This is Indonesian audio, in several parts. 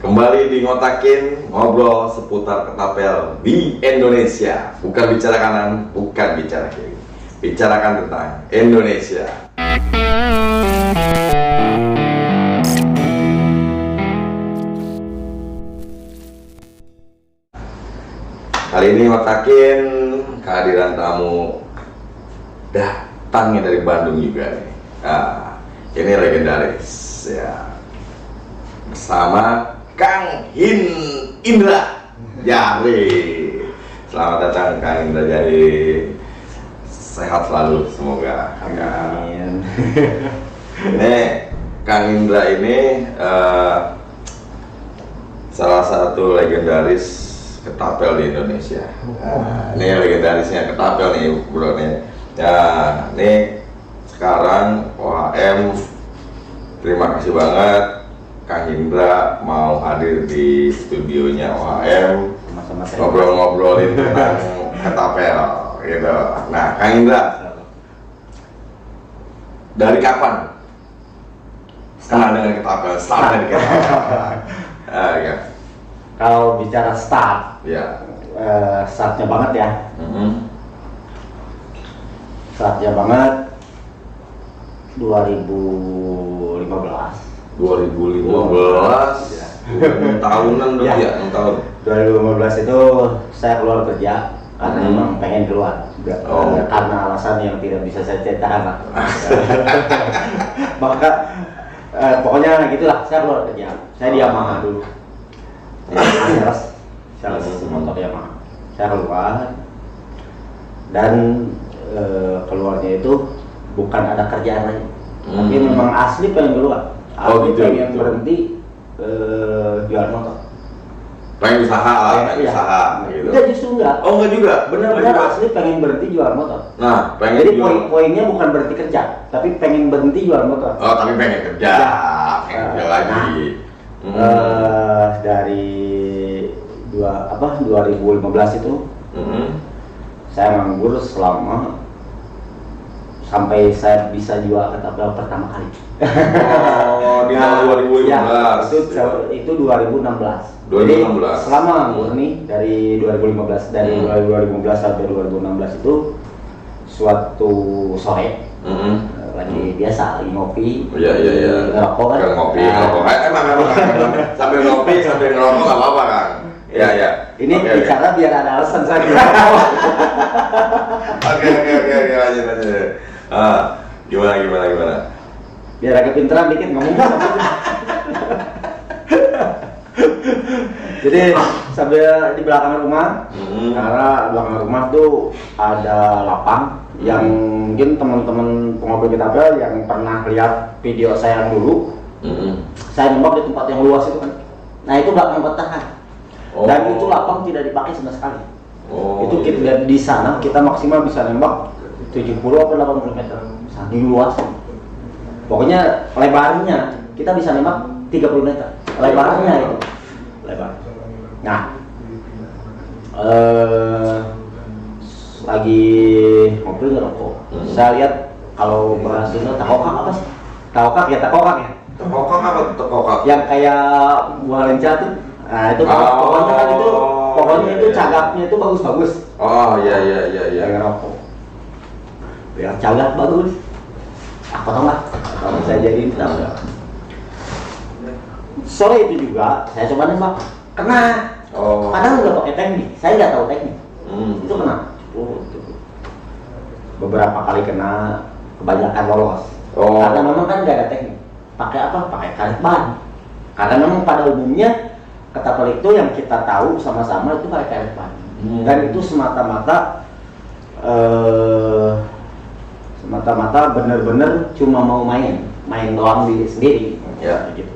Kembali di Ngotakin, ngobrol seputar ketapel di Indonesia. Bukan bicara kanan, bukan bicara kiri. Bicarakan tentang Indonesia. Kali ini Ngotakin kehadiran tamu datangnya dari Bandung juga nih. Nah, ini legendaris ya. Bersama Kang Indra Jari. Selamat datang Kang Indra Jari. Sehat selalu semoga. Amin. Ini Kang Indra ini salah satu legendaris ketapel di Indonesia. Nah, ini legendarisnya ketapel nih bro nih. Ya, ini sekarang OHM terima kasih banget Kang Indra mau hadir di studionya OHM, ngobrol-ngobrolin tentang ketapel gitu. Nah, Kang Indra, dari kapan kenal dengan ketapel? Start dari kapan? Ya. Kalau bicara start, Ya. Startnya banget ya. Startnya banget 2015. 2015 Ya. 6 tahunan dong Ya. ya, 6 tahun. 2015 itu saya keluar kerja karena memang pengen keluar. Karena alasan yang tidak bisa saya ceritakan lah. Maka pokoknya gitulah, saya keluar kerja. Saya di Yamaha dulu. Sales motor Yamaha. Saya keluar dan keluarnya itu bukan ada kerjaan lain, tapi memang asli pengen keluar. Aku pengen berhenti jual motor. Pengen usaha lah, pengen usaha gitu. Enggak, justru enggak. Oh enggak juga, Benar-benar asli pengen berhenti jual motor. Nah, pengen Jadi jual. poinnya bukan berhenti kerja, tapi pengen berhenti jual motor. Oh, tapi pengen kerja, pengen kerja lagi. Dari 2015 itu saya nganggur selama sampai saya bisa jual ketapel pertama kali. Oh, di tahun 2015. Ya, itu 2016. 2016. Jadi selama nganggur nih dari 2015 sampai 2016 itu suatu sore lagi biasa lagi ngopi. Iya. Ngerokok kan? Ngopi, ngerokok. Emang sambil ngopi sambil ngerokok nggak apa-apa kan? Iya. Ini bicara biar ada alasan saya. Oke, lanjut. Gimana? Biar agak pinteran dikit ngomong. Jadi sambil di belakang rumah, karena belakang rumah tuh ada lapang yang mungkin teman-teman pengobrol ketapel yang pernah lihat video saya yang dulu, saya nembak di tempat yang luas itu kan. Nah itu belakang bertahan. Dan itu lapang tidak dipakai sama sekali. Itu kita di sana kita maksimal bisa nembak 70 atau 80 meter, di luas. Pokoknya lebarnya kita bisa nembak 30 meter. Lebarnya itu. Lebar. Nah, lagi ngobrol ngerokok. Saya lihat kalau bahasanya takokak apa sih? Takokak ya. Tekokak apa tekokak? Yang kayak buah lenca tuh. Nah itu pokoknya kan itu itu cagaknya itu bagus-bagus. Oh iya. Ngerokok. Biar cagak bagus. Apa tau nggak? Kalau saya jadiin kita. Sore itu juga saya coba nembak, kena. Padahal nggak pakai teknik, saya nggak tahu teknik. Itu kena. Beberapa kali kena, kebanyakan lolos. Karena memang kan nggak ada teknik. Pakai apa? Pakai karet ban. Karena memang pada umumnya ketapel itu yang kita tahu sama-sama itu pakai karet ban. Dan itu semata-mata bener-bener cuma mau main doang diri sendiri. Ya. Gitu.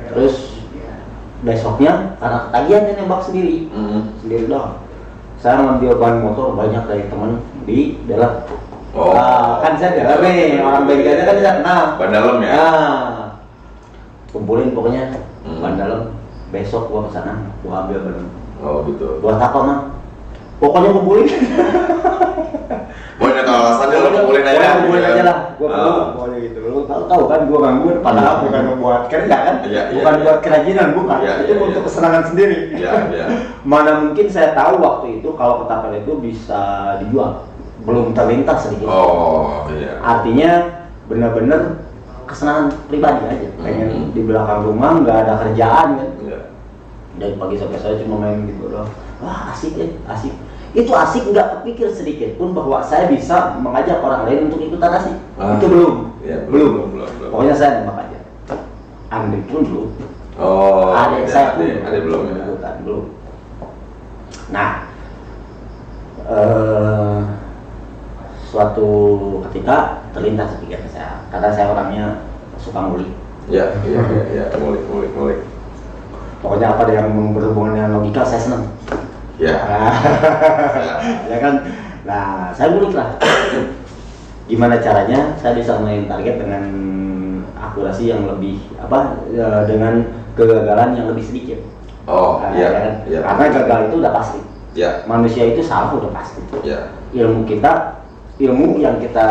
Terus besoknya karena ketagihan dia nembak sendiri doang. Saya ngambil ban motor banyak dari teman di dalam. Kan saya dalam nih, orang bengkelnya kan saya kenal. Ban dalam ya? Kumpulin pokoknya ban dalam. Besok gua kesana, gua ambil ban. Oh gitu. Buat apa mah? Pokoknya kumpulin. Pokoknya kalau alasannya lo kumpulin aja. Kumpulin aja lah. Gua pokoknya gitu. Lo tahu kan gua nganggur padahal bukan buat kerja kan. Bukan buat kerajinan, bukan. Itu untuk kesenangan sendiri. Iya. Mana mungkin saya tahu waktu itu kalau ketapel itu bisa dijual. Belum terlintas sedikit. Oh, iya. Artinya benar-benar kesenangan pribadi aja. Pengen di belakang rumah nggak ada kerjaan kan. Iya. Dari pagi sampai sore cuma main gitu doang. Wah asik ya, asik. Itu asik nggak kepikir sedikit pun bahwa saya bisa mengajak orang lain untuk ikutan asik. Itu belum. Ya, belum. Pokoknya saya nembak aja. Andri pun belum. Oh. Adik saya pun belum ya. ikutan, belum. Nah, suatu ketika terlintas pikiran saya, karena saya orangnya suka ngulik. Iya. Ngulik. Pokoknya apa yang berhubungan dengan logika saya senang. Ya. Ya kan. Nah, saya ngulik lah. Gimana caranya saya bisa main target dengan akurasi yang lebih dengan kegagalan yang lebih sedikit. Oh, nah, iya. Kan? Ya. Karena gagal itu udah pasti. Ya. Manusia itu salah udah pasti. Ya. Ilmu yang kita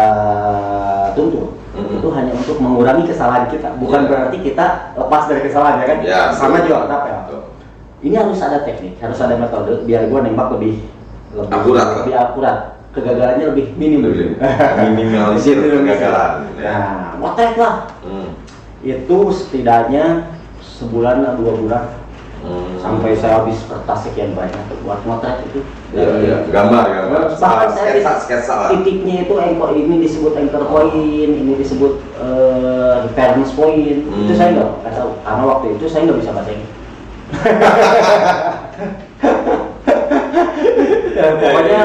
tuntut itu hanya untuk mengurangi kesalahan kita, bukan berarti kita lepas dari kesalahan ya kan? Ya, sama juga tapel. Ini harus ada teknik, harus ada metode biar gua nembak lebih akurat. Kegagalannya lebih minim. Minimalisir kegagalan. Nah, ngotek lah. Itu setidaknya sebulan atau 2 bulan. Sampai saya habis kertas sekian banyak buat motret itu. Iya. Gambar. Bahkan saya sketsa lah. titiknya itu ini disebut anchor point, ini disebut reference point. Itu saya nggak tahu karena waktu itu saya nggak bisa baca ini. Pokoknya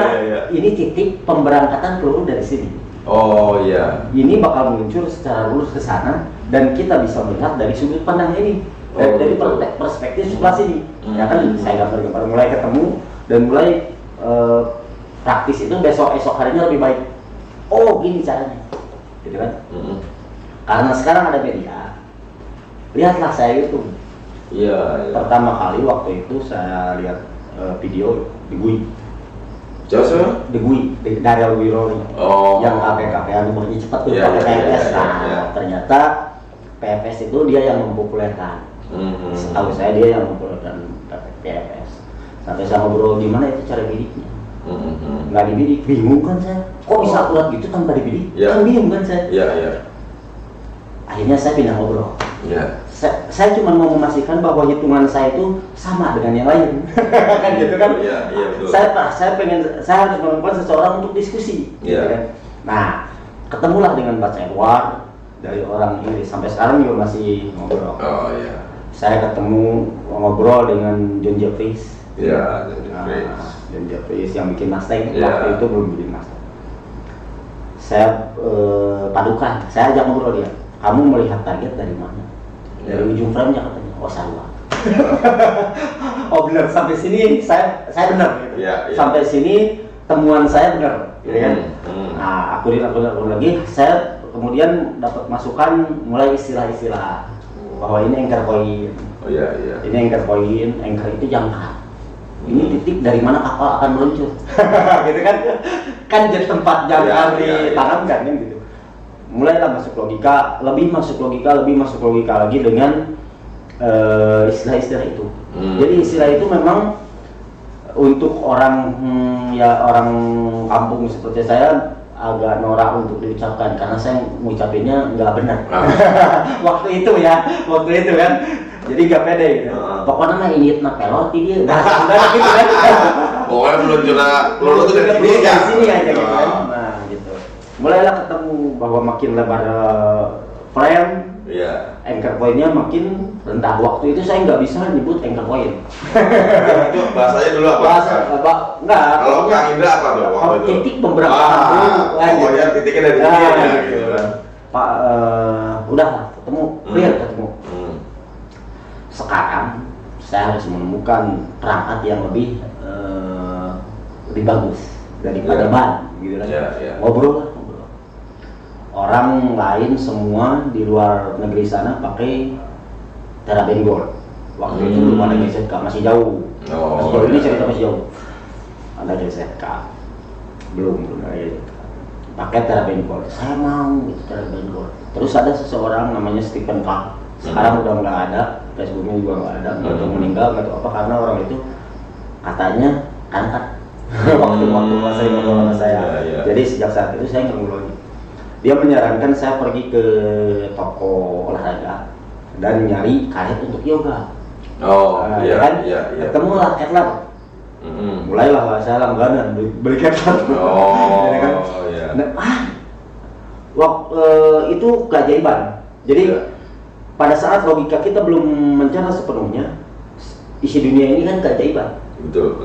ini titik pemberangkatan peluru dari sini. Oh iya. Ini bakal muncul secara lurus ke sana dan kita bisa melihat dari sudut pandang ini. Dari perspektif sebelah sini, ya kan saya gambar-gambar mulai ketemu dan mulai praktis itu esok harinya lebih baik. Oh gini caranya, gitu kan? Karena sekarang ada media, lihatlah saya YouTube. Iya. Pertama kali waktu itu saya lihat video di GUI. Jauh The GUI, Daryl Wironi. Oh. Yang KPK numbernya cepat tuh Iya, pakai PFS. iya. Ternyata PFS itu dia yang mempopulerkan. Setahu saya dia yang mempopulerkan PFS. Sampai saya ngobrol gimana itu cara bidiknya. Nggak dibidik, bingung kan saya. Kok bisa akurat gitu tanpa dibidik? Yeah. Kan bingung kan saya. Iya. Akhirnya saya pindah ngobrol. Iya. Saya cuma mau memastikan bahwa hitungan saya itu sama dengan yang lain. Kan gitu kan? Iya betul. Saya harus menemukan seseorang untuk diskusi. Iya. Gitu kan? Nah, ketemulah dengan Pak Edward dari orang Inggris. Sampai sekarang juga masih ngobrol. Oh iya. Saya ketemu ngobrol dengan John Jeffries. Iya, John Jeffries yang bikin Mustang. Iya. Waktu itu belum bikin Mustang. Saya padukan, saya ajak ngobrol dia. Kamu melihat target dari mana? Dari ujung frame-nya katanya. Oh salah. Oh benar, sampai sini saya benar. Gitu. Iya. Sampai sini temuan saya benar, gitu kan? Nah, aku lagi, saya kemudian dapat masukan mulai istilah-istilah bahwa ini anchor point. Oh iya. Ini anchor point, anchor itu jangkar. Ini titik dari mana kapal akan meluncur. Gitu kan? Kan jadi tempat jangkar ditanamkan kan gitu. Mulailah masuk logika, lebih masuk logika lagi dengan istilah-istilah itu. Jadi istilah itu memang untuk orang orang kampung seperti saya agak norak untuk diucapkan karena saya mengucapinnya nggak benar. waktu itu kan. Jadi nggak pede gitu. Pokoknya mah ini pelot dia bahasa Sunda gitu kan. Pokoknya peluru itu dari sini aja gitu kan. Nah gitu. Mulailah ketemu bahwa makin lebar frame, anchor point-nya makin rendah. Waktu itu saya nggak bisa nyebut anchor point. Itu bahasanya dulu apa? Enggak. Kalau Kang Indra apa tuh waktu itu? Titik pemberangkatan dulu. Pokoknya titiknya dari sini aja gitu kan. Pak, udah ketemu, clear ketemu. Sekarang saya harus menemukan perangkat yang lebih bagus daripada ban, gitu kan? Ngobrol. Orang lain semua di luar negeri sana pakai Teraben Gold. Waktu itu belum ada GZK, masih jauh. Ini cerita masih jauh. ada GZK, belum ada GZK. Pakai terabengkol, saya mau itu terabengkol. Terus ada seseorang namanya Stephen Clark, sekarang udah nggak ada, Facebooknya juga nggak ada, nggak tahu meninggal, nggak tahu apa, karena orang itu katanya angkat waktu saya ngobrol sama saya. Jadi sejak saat itu saya nggak ngobrol lagi. Dia menyarankan saya pergi ke toko olahraga dan nyari karet untuk yoga. Ketemulah Kevlar. Mulailah saya langganan beli Kevlar. Ya kan? Itu keajaiban. Jadi pada saat logika kita belum mencerna sepenuhnya, isi dunia ini kan keajaiban. Betul.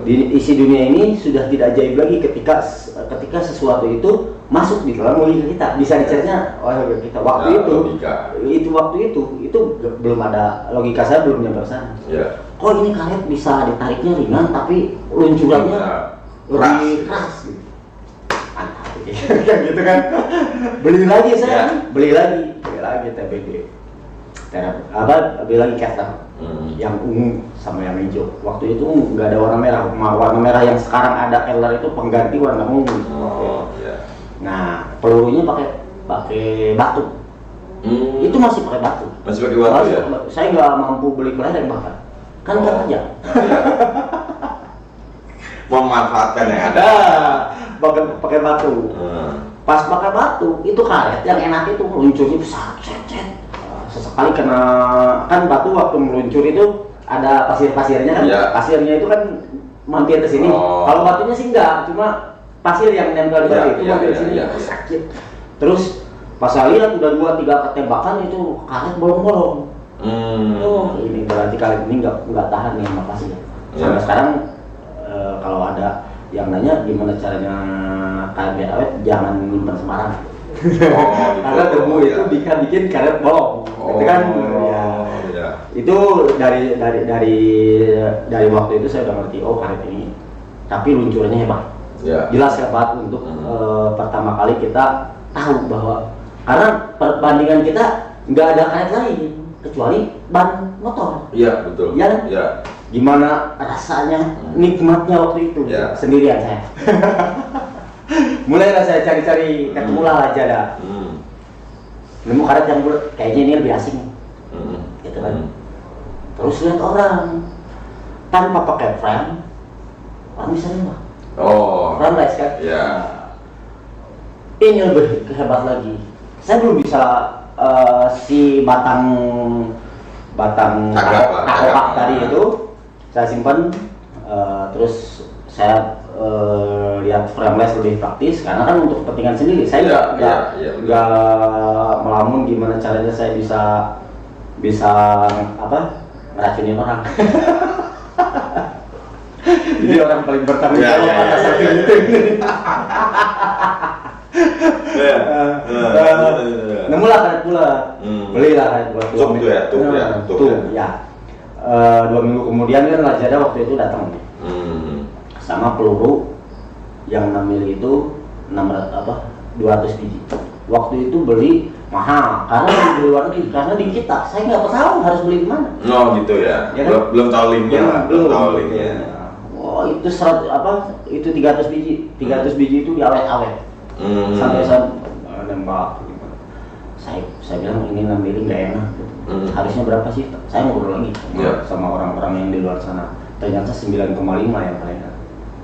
Di isi dunia ini sudah tidak ajaib lagi ketika sesuatu itu masuk di dalam logika kita, bisa dicerna oleh kita. Waktu itu belum ada, logika saya belum nyampe sana. Kok ini karet bisa ditariknya ringan tapi luncurannya lebih keras gitu. Gitu kan. Beli lagi TBG. Beli lagi caster yang ungu sama yang hijau. Waktu itu nggak ada warna merah. Warna merah yang sekarang ada Keller itu pengganti warna ungu. Nah, pelurunya pakai batu. Itu masih pakai batu. Masih pakai batu ya? Saya nggak mampu beli kelereng bahkan. Kan kerja. Memanfaatkan yang ada. Pakai batu. Pas pakai batu, itu karet yang enak itu meluncurnya besar, cet. Sesekali kena, kan batu waktu meluncur itu ada pasir-pasirnya kan, pasirnya itu kan mampir ke sini. Kalau batunya sih enggak, cuma pasir yang nempel di batu itu mampir ke sini, sakit. Terus pas saya lihat udah 2-3 ketembakan itu karet bolong-bolong. Ini berarti karet ini nggak tahan nih sama pasir. Sampai sekarang kalau ada yang nanya gimana caranya karet awet, jangan nyimpan sembarang. Karena debu itu bisa bikin karet bolong. Itu kan itu dari waktu itu saya udah ngerti, karet ini tapi luncurnya hebat. Jelas hebat untuk pertama kali kita tahu bahwa, karena perbandingan kita nggak ada karet lain kecuali ban motor. Iya betul. Ya. Gimana rasanya, nikmatnya waktu itu sendirian saya. Mulailah saya cari-cari, ketemulah aja dah. Nemu karet yang bulat, kayaknya ini lebih asing. Gitu kan. Terus lihat orang tanpa pakai frame, orang bisa nembak. Frameless kan? Ini lebih hebat lagi. Saya belum bisa si batang takopak tadi itu saya simpan, terus saya lihat frameless lebih praktis karena kan untuk kepentingan sendiri. Saya nggak melamun gimana caranya saya bisa ngeracunin orang. Jadi orang paling bertanggung jawab atas satu itu. Nemulah karet bulat, belilah karet bulat. Tuh ya. 2 minggu kemudian kan Lazada waktu itu datang sama peluru yang 6 mili itu 200 biji. Waktu itu beli mahal karena di luar negeri, karena di kita saya nggak tahu harus beli di mana. Gitu ya. Ya kan? Belum tahu linknya. Itu itu 300 biji. 300 biji itu diawet-awet. Sampai nembak. Saya bilang ini ngambilin nggak enak. Harusnya berapa sih? Saya ngobrol lagi sama orang-orang yang di luar sana. Ternyata 9,5 yang paling enak.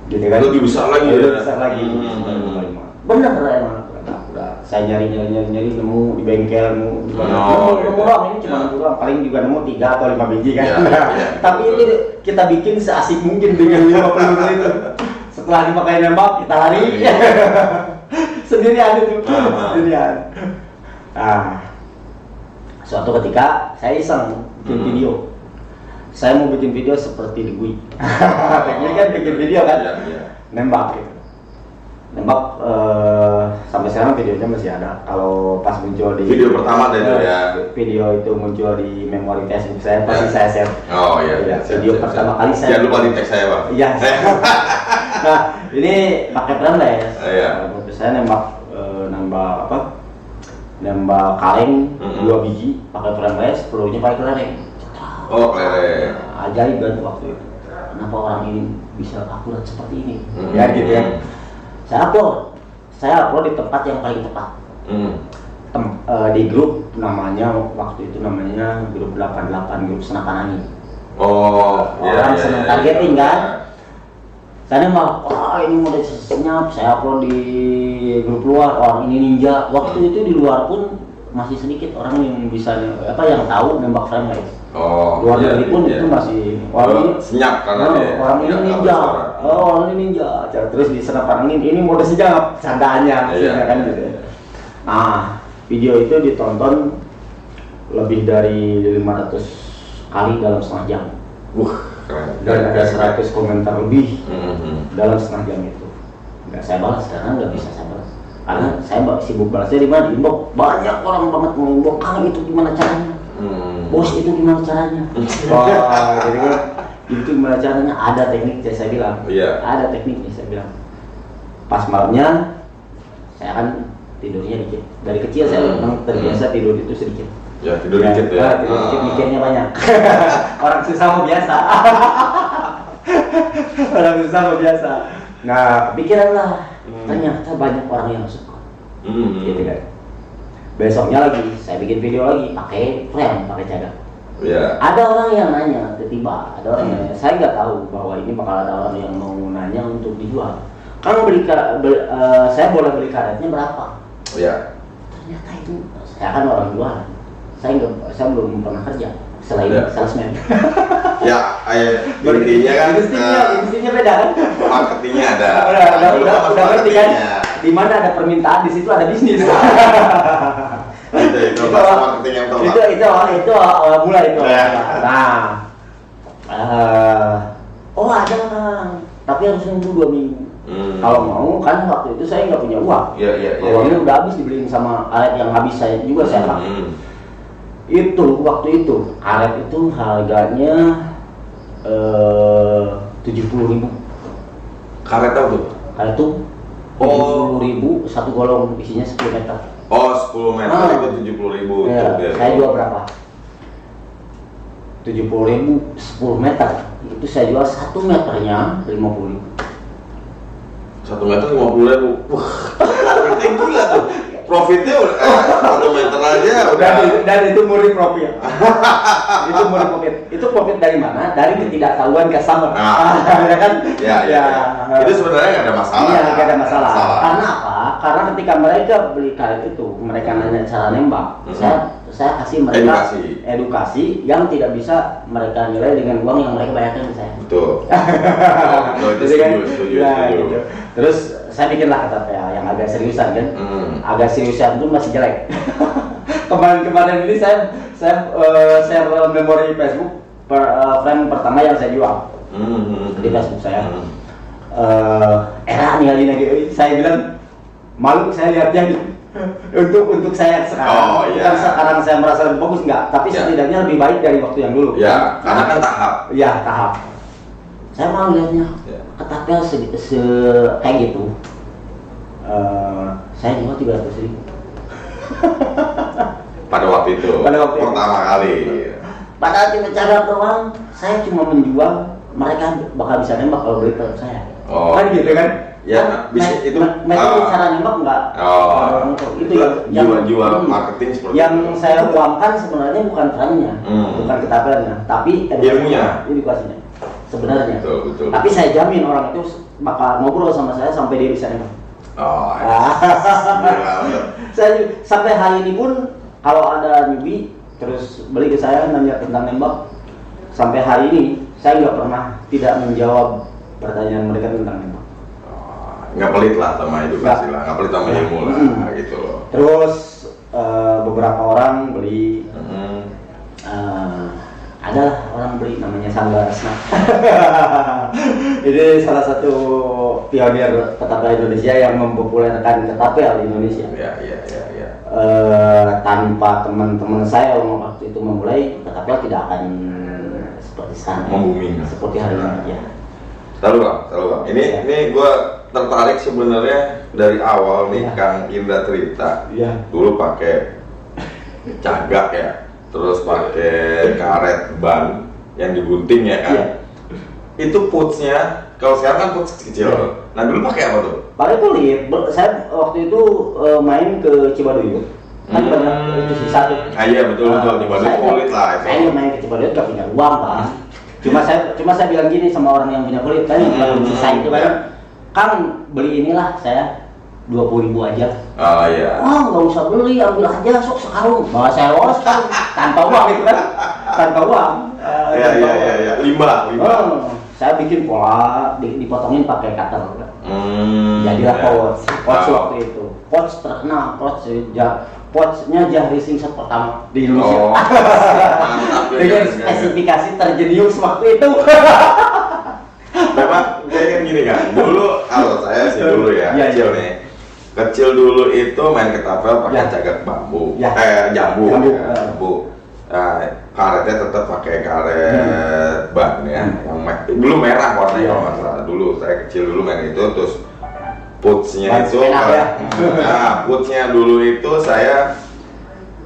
Gitu kan? Lebih besar lagi. Lebih besar lagi. 9,5. Benar emang. Udah saya nyari nemu di bengkel, nemu doang, ini cuma doang, paling juga nemu 3 atau 5 biji kan. Tapi ini kita bikin seasik mungkin dengan 5 peluru itu. Setelah dipakai nembak kita lari. Sendirian itu. Sendirian. Suatu ketika saya iseng bikin video. Saya mau bikin video seperti di Gui. Teknik kan bikin video kan, nembak gitu. Nembak sampai sekarang videonya masih ada. Kalau pas muncul di video pertama itu video itu muncul di memori Facebook saya, pasti saya share. Video pertama kali saya. Jangan lupa di tag saya, Bang. Iya. Nah, ini pakai frameless. Saya nembak kaleng 2 biji pakai frameless, pelurunya pakai kelereng. Kelereng. Ajaib kan waktu itu. kenapa orang ini bisa akurat seperti ini. Ya gitu ya. Saya upload di tempat yang paling tepat. Di grup namanya waktu itu namanya grup 88, grup senapan angin. Orang senang targeting kan. Saya mau, ini mau senyap, saya upload di grup luar, orang ini ninja. Waktu itu di luar pun masih sedikit orang yang bisa yang tahu nembak frame rate. Luar negeri pun itu masih orang ini senyap karena orang ini ninja. Orang ini ninja. Terus di senapan angin ini mode senyap, candanya kan gitu. Nah, video itu ditonton lebih dari 500 kali dalam setengah jam. Keren. Dan ada 100 komentar lebih dalam setengah jam itu. Nggak saya balas karena nggak bisa saya balas. Karena saya sibuk balasnya di mana? Di inbox. Banyak orang banget ngomong, "Kang, itu gimana caranya? Bos, itu gimana caranya?" Jadi kan itu gimana caranya? Ada tekniknya, saya bilang. Ada tekniknya, saya bilang. Pas malamnya saya kan tidurnya dikit. Dari kecil saya memang terbiasa tidur itu sedikit. Tidur dikit ya. Tidur dikit, mikirnya banyak. Orang susah mau biasa. Orang susah mau biasa. Nah, kepikiran lah. Ternyata banyak orang yang suka. Gitu kan. Besoknya lagi, saya bikin video lagi pakai frame, pakai cadar. Ada orang yang nanya, tiba-tiba ada orang yang nanya. Saya nggak tahu bahwa ini bakal ada orang yang mau nanya untuk dijual. Kang, saya boleh beli karetnya berapa? Ternyata itu saya kan orang jualan. Saya belum pernah kerja selain salesman. Intinya kan industrinya beda kan? Marketingnya ada. Udah ngerti kan? Di mana ada permintaan, di situ ada bisnis. Itu marketing yang tepat. Itu awal mula itu. Nah, ada Kang, tapi harus nunggu 2 minggu. Kalau mau kan waktu itu saya nggak punya uang. Uangnya udah habis dibeliin sama alat yang habis saya juga saya pakai. Itu waktu itu karet itu harganya 70.000. Karet apa tuh? Karet itu 70.000 satu golong, isinya 10 meter. 10 meter itu 70.000. Saya jual berapa? 70.000 10 meter. Itu saya jual 1 meternya 50.000. 1 meter 50.000. Wah, profitnya gila tuh. Profitnya 1 meter aja udah. Dan itu murni profit. Itu murni profit. Itu profit dari mana? Dari ketidaktahuan customer. Ya kan? Itu sebenarnya nggak ada masalah. Iya, nggak ada masalah. Karena apa? Karena ketika mereka beli karet itu, mereka nanya cara nembak. Saya kasih mereka edukasi yang tidak bisa mereka nilai dengan uang yang mereka bayarkan ke saya. Betul. Setuju. Gitu. Terus saya bikinlah kata yang agak seriusan kan. Agak seriusan itu masih jelek. Kemarin ini saya share memori Facebook frame pertama yang saya jual di Facebook saya. Era nih kali lagi, saya bilang malu saya lihatnya untuk saya sekarang. Bukan sekarang saya merasa lebih bagus enggak, tapi setidaknya lebih baik dari waktu yang dulu. Karena kan tahap. Tahap. Saya mau lihatnya ketapel kayak gitu. Saya jual 300.000. Pada waktu itu. Pertama kali. Padahal cuma cadar doang, saya cuma menjual, mereka bakal bisa nembak kalau beli produk saya. Kan gitu kan? Bisa itu. Mereka cara nembak enggak? Itu yang jual marketing seperti yang itu. Saya uangkan sebenarnya bukan frame-nya, bukan ketapelnya, tapi edukasinya. Sebenarnya. Betul. Tapi saya jamin orang itu bakal ngobrol sama saya sampai dia bisa nembak. Saya sampai hari ini pun kalau ada newbie terus beli ke saya nanya tentang nembak, sampai hari ini saya nggak pernah tidak menjawab pertanyaan mereka tentang nembak. Nggak pelit lah sama edukasi lah, nggak pelit sama ilmu lah, gitu loh. Terus beberapa orang beli, ada orang beli namanya Sangga Rasna. Ini salah satu pionir ketapel Indonesia yang mempopulerkan ketapel di Indonesia. Tanpa teman-teman saya waktu itu memulai, ketapel tidak akan seperti sekarang. Membuming. Seperti hari ini ya. Tahu bang. Ini gue tertarik sebenarnya dari awal nih Kang Indra cerita. Dulu pakai cagak ya. Terus pakai karet ban yang digunting ya kan. itu putsnya, kalau sekarang kan puts kecil. Nah dulu pakai apa tuh? Pakai kulit. Saya waktu itu main ke Cibaduyut. Kan banyak itu sisa tuh. Iya betul Cibaduyut kulit lah. Saya main ke Cibaduyut gak punya uang Pak. Cuma saya bilang gini sama orang yang punya kulit kan, yang sisa itu kan, Kang beli inilah saya 20.000 aja. Oh iya. Oh nggak usah beli, ambil aja sok sekarung. Bawa saya los kan, tanpa uang itu kan, tanpa uang. Iya. Lima. Saya bikin pola, dipotongin pakai cutter. Jadilah pouch waktu itu. Pouch terkenal, pouchnya Jah Racing set pertama di Indonesia. Dengan spesifikasi terjenius waktu itu. Memang kayak gini kan. Dulu kalau saya sih dulu ya, kecil nih. Kecil dulu itu main ketapel pakai cagak bambu, jambu. Karetnya tetap pakai karet ban ya, yang dulu merah warnanya kalau nggak salah. Dulu saya kecil dulu main itu, terus putsnya itu, putsnya dulu itu saya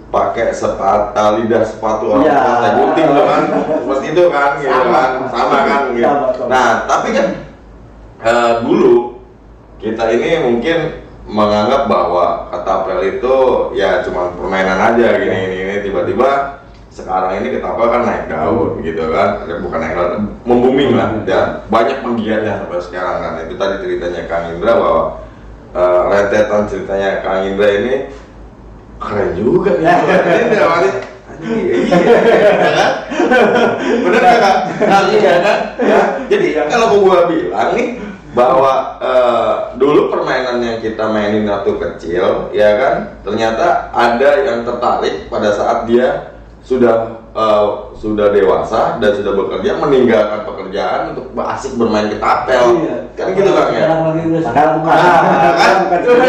pakai lidah sepatu orang tua saya gunting tuh kan, seperti itu kan, gitu kan, sama kan, gitu. Nah tapi kan dulu kita ini mungkin menganggap bahwa ketapel itu ya cuma permainan aja gini tiba-tiba sekarang ini ketapel kan naik daun gitu kan, bukan naik daun, membuming lah dan banyak penggiatnya sampai sekarang kan. Itu tadi ceritanya Kang Indra bahwa rentetan ceritanya Kang Indra ini keren juga nih. Iya kan? Bener kan? Iya kan? Jadi kalau gua bilang nih bahwa dulu permainan yang kita mainin waktu kecil ya kan, ternyata ada yang tertarik pada saat dia sudah dewasa dan sudah bekerja, meninggalkan pekerjaan untuk asik bermain ketapel. Kan gitu Kang ya? Kan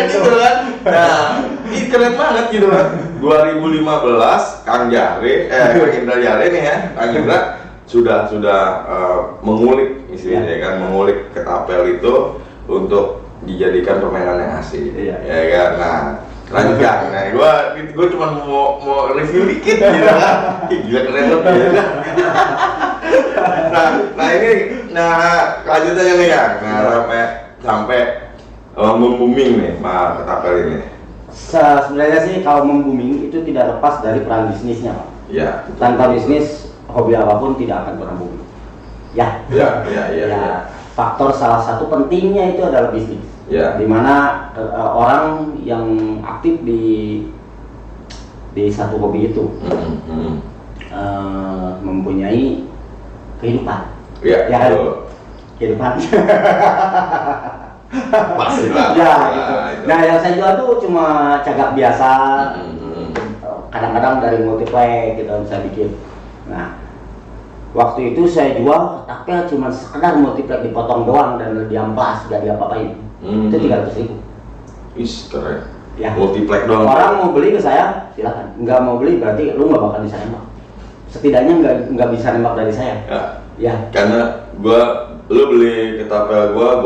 gitu kan? Nah, ini keren banget gitu kan. 2015 Kang Indra Jare nih ya, Kang Indra sudah mengulik istilahnya kan, mengulik ketapel itu untuk dijadikan permainan yang asik. Ya kan. Nah, lanjutkan. Nah, gue cuma mau review dikit gitu kan. Gila keren banget ya. Nah lanjutannya nih Kang. Nah, sampai membuming nih ketapel ini. Sebenarnya sih kalau membuming itu tidak lepas dari peran bisnisnya Pak. Iya. Tanpa bisnis hobi apapun tidak akan pernah booming. Ya. Faktor salah satu pentingnya itu adalah bisnis. Ya. Dimana orang yang aktif di satu hobi itu mempunyai kehidupan. Ya kan? Kehidupan. Pastilah. Ya. Gitu. Nah yang saya jual tuh cuma cagak biasa. Kadang-kadang dari multiplex gitu saya bikin. Nah, waktu itu saya jual ketapel cuma sekedar multiplex dipotong doang dan diamplas, gak diapa-apain. Itu 300.000. Is keren. Ya. Multiplex doang. Orang mau beli ke saya, silakan. Nggak mau beli berarti lu nggak bakal bisa nembak. Setidaknya nggak bisa nembak dari saya. Ya. Karena lu beli ketapel gua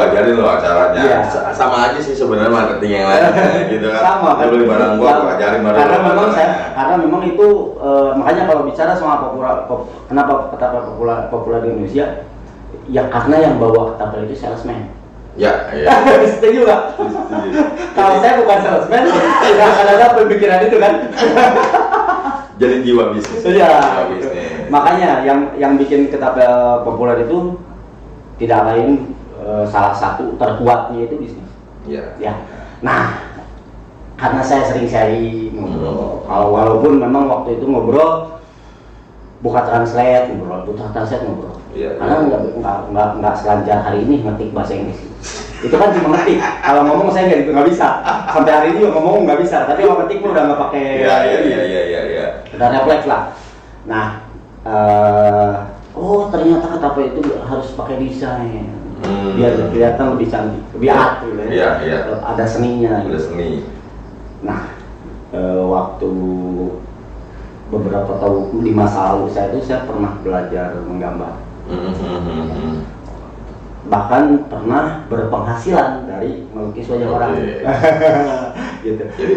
ajarin lo acaranya. Ya. Sama aja sih sebenarnya marketing yang lain gitu kan. Sama kan. Lu beli barang gua ajarin barang. Karena memang itu makanya kalau bicara soal kenapa ketapel populer di Indonesia, ya karena yang bawa ketapel itu salesman. Ya. Setuju nggak? Kalau saya bukan salesman, tidak akan ada pemikiran itu kan. Jadi jiwa bisnis. Iya. Makanya yang bikin ketapel populer itu tidak lain salah satu terkuatnya itu bisnis. Ya. Nah, karena saya sering sharing ngobrol, walaupun memang waktu itu ngobrol buka translate ngobrol. Karena nggak selancar hari ini ngetik bahasa Inggris. Itu kan cuma ngetik. Kalau ngomong saya nggak bisa. Sampai hari ini ngomong nggak bisa. Tapi kalau ngetik udah nggak pakai. Iya. Udah refleks lah. Nah, ternyata ketapel itu harus pakai desain. Biar kelihatan lebih cantik, lebih art gitu ya. Iya. Ada seninya. Ada seni. Nah, waktu beberapa tahun di masa lalu saya pernah belajar menggambar. Bahkan pernah berpenghasilan dari melukis wajah orang. Gitu. Jadi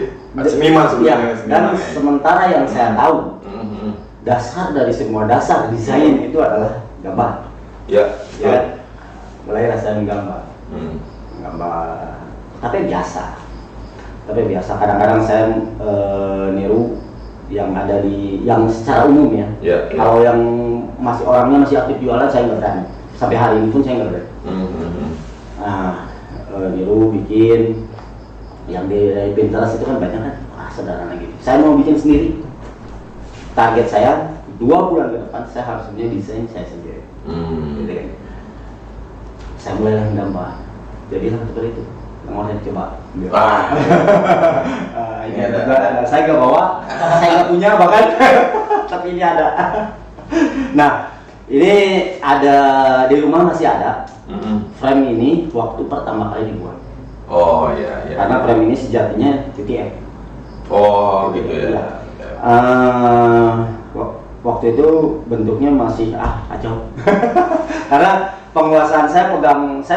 seniman sebenarnya. Dan sementara yang saya tahu, dasar dari semua dasar desain itu adalah gambar. Ya. Ya, mulai saya menggambar. Hmm. Gambar, tapi biasa. Kadang-kadang saya niru yang ada yang secara umum ya. Ya. Kalau yang orangnya masih aktif jualan, saya nggak berani. Sampai hari ini pun saya nggak berani. Nah, niru bikin yang dari Pinterest itu kan banyak kan, sederhana gitu. Saya mau bikin sendiri. Target saya 2 bulan ke depan saya harus punya desain saya sendiri. Gitu kan. Saya mulai gambar. Jadi seperti itu. Yang mau saya coba. Ini ada. Saya nggak bawa, saya nggak punya bahkan, tapi ini ada. Nah, ini ada di rumah masih ada. Frame ini waktu pertama kali dibuat. Oh iya. Karena frame ini sejatinya TTF. Oh gitu ya. Waktu itu bentuknya masih kacau. Karena penguasaan saya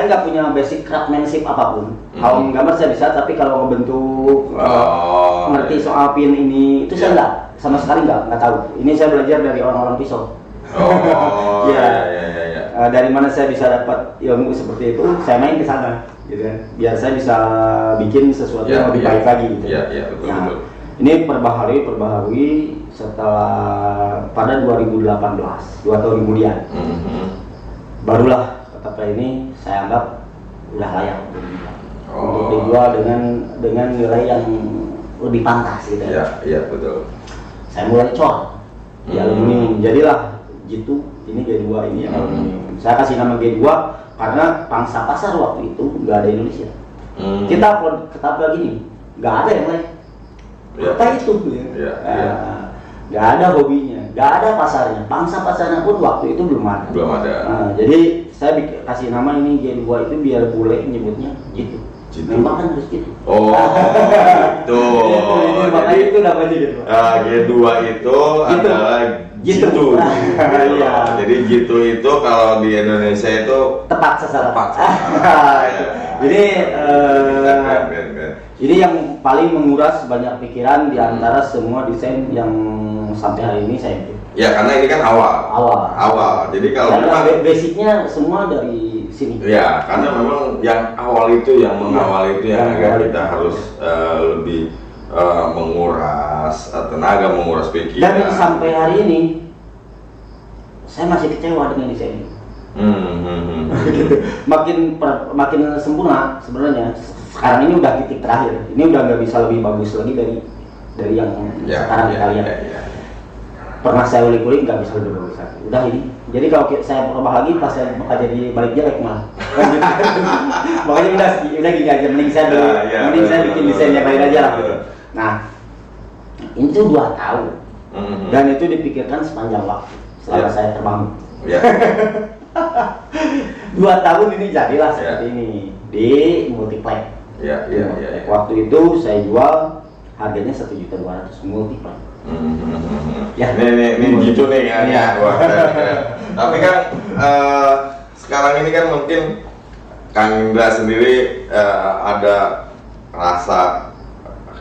nggak punya basic craftsmanship apapun. Kalau menggambar saya bisa, tapi kalau membentuk, ngerti soal pin ini, itu saya nggak, sama sekali nggak tahu. Ini saya belajar dari orang-orang pisau. Oh ya. Dari Dari mana saya bisa dapat ilmu seperti itu, saya main ke sana, gitu kan. Biar saya bisa bikin sesuatu yang lebih baik lagi, gitu. Iya, betul. Ini perbaharui setelah pada 2018, 2 tahun kemudian. Barulah ketapel ini saya anggap udah layak untuk dijual dengan nilai yang lebih pantas gitu. Iya, betul. Saya mulai cor di aluminium. Jadilah G2, ini G2, ini yang aluminium. Saya kasih nama G2 karena pangsa pasar waktu itu nggak ada Indonesia. Kita ketapel gini, nggak ada yang lain. Kita itu, nggak ada hobinya, nggak ada pasarnya. Pangsa pasarnya pun waktu itu belum ada. Jadi saya kasih nama ini G2 itu biar bule nyebutnya gitu. Memang kan harus gitu. Oh, gitu. Makanya itu namanya gitu. G2 itu adalah gitu. Jadi gitu itu kalau di Indonesia itu tepat sasaran. Jadi ini yang paling menguras banyak pikiran di antara semua desain yang sampai hari ini saya bikin. Ya karena ini kan awal. Jadi kalau memang basicnya semua dari sini. Ya karena memang yang awal itu yang mengawal itu yang agak kita harus lebih menguras tenaga, menguras pikiran. Dan sampai hari ini saya masih kecewa dengan desain ini. Makin sempurna sebenarnya. Sekarang ini udah titik terakhir. Ini udah nggak bisa lebih bagus lagi dari yang sekarang kita lihat. Pernah saya ulik-ulik nggak bisa lebih bagus lagi. Udah ini. Jadi kalau saya berubah lagi pas saya bakal jadi balik jelek malah. Makanya udah gini aja. Mending saya bikin desain yang lain aja lah. Nah, itu 2 tahun. Dan itu dipikirkan sepanjang waktu selama saya terbangun. 2 tahun ini jadilah seperti ini di multiplex. Waktu itu saya jual harganya 1.200.000 multiplex. Ini gitu nih kan ya. Tapi kan sekarang ini kan mungkin Kang Indra sendiri ada rasa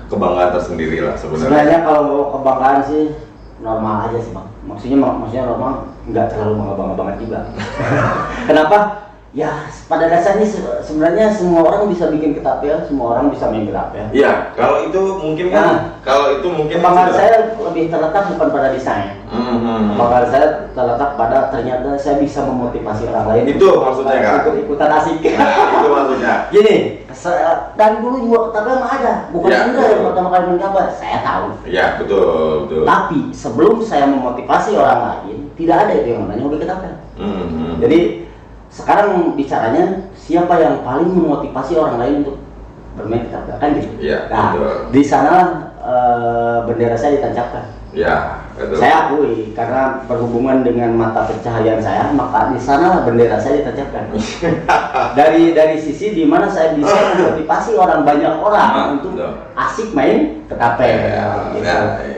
kebanggaan tersendiri lah sebenarnya. Sebenarnya kalau kebanggaan sih normal aja sih Bang. Maksudnya normal, nggak terlalu bangga banget juga. Kenapa? Ya pada dasarnya sebenarnya semua orang bisa bikin ketapel, semua orang bisa main ketapel. Iya, kalau itu mungkin kebanggaan saya lebih terletak bukan pada desain. Kebanggaan saya terletak pada ternyata saya bisa memotivasi orang lain. Itu maksudnya kan? Ikut-ikutan asik. Itu maksudnya. Gini, dari dulu juga ketapel mah ada, bukan Indra yang pertama kali menggambar. Saya tahu. Iya betul. Tapi sebelum saya memotivasi orang lain, tidak ada itu yang namanya hobi ketapel. Jadi sekarang bicaranya siapa yang paling memotivasi orang lain untuk bermain ketapel kan gitu. Di sana bendera saya ditancapkan. Betul. Saya akui karena berhubungan dengan mata pencaharian saya, maka di sana bendera saya ditancapkan. dari sisi di mana saya bisa memotivasi banyak orang untuk asik main ketapel.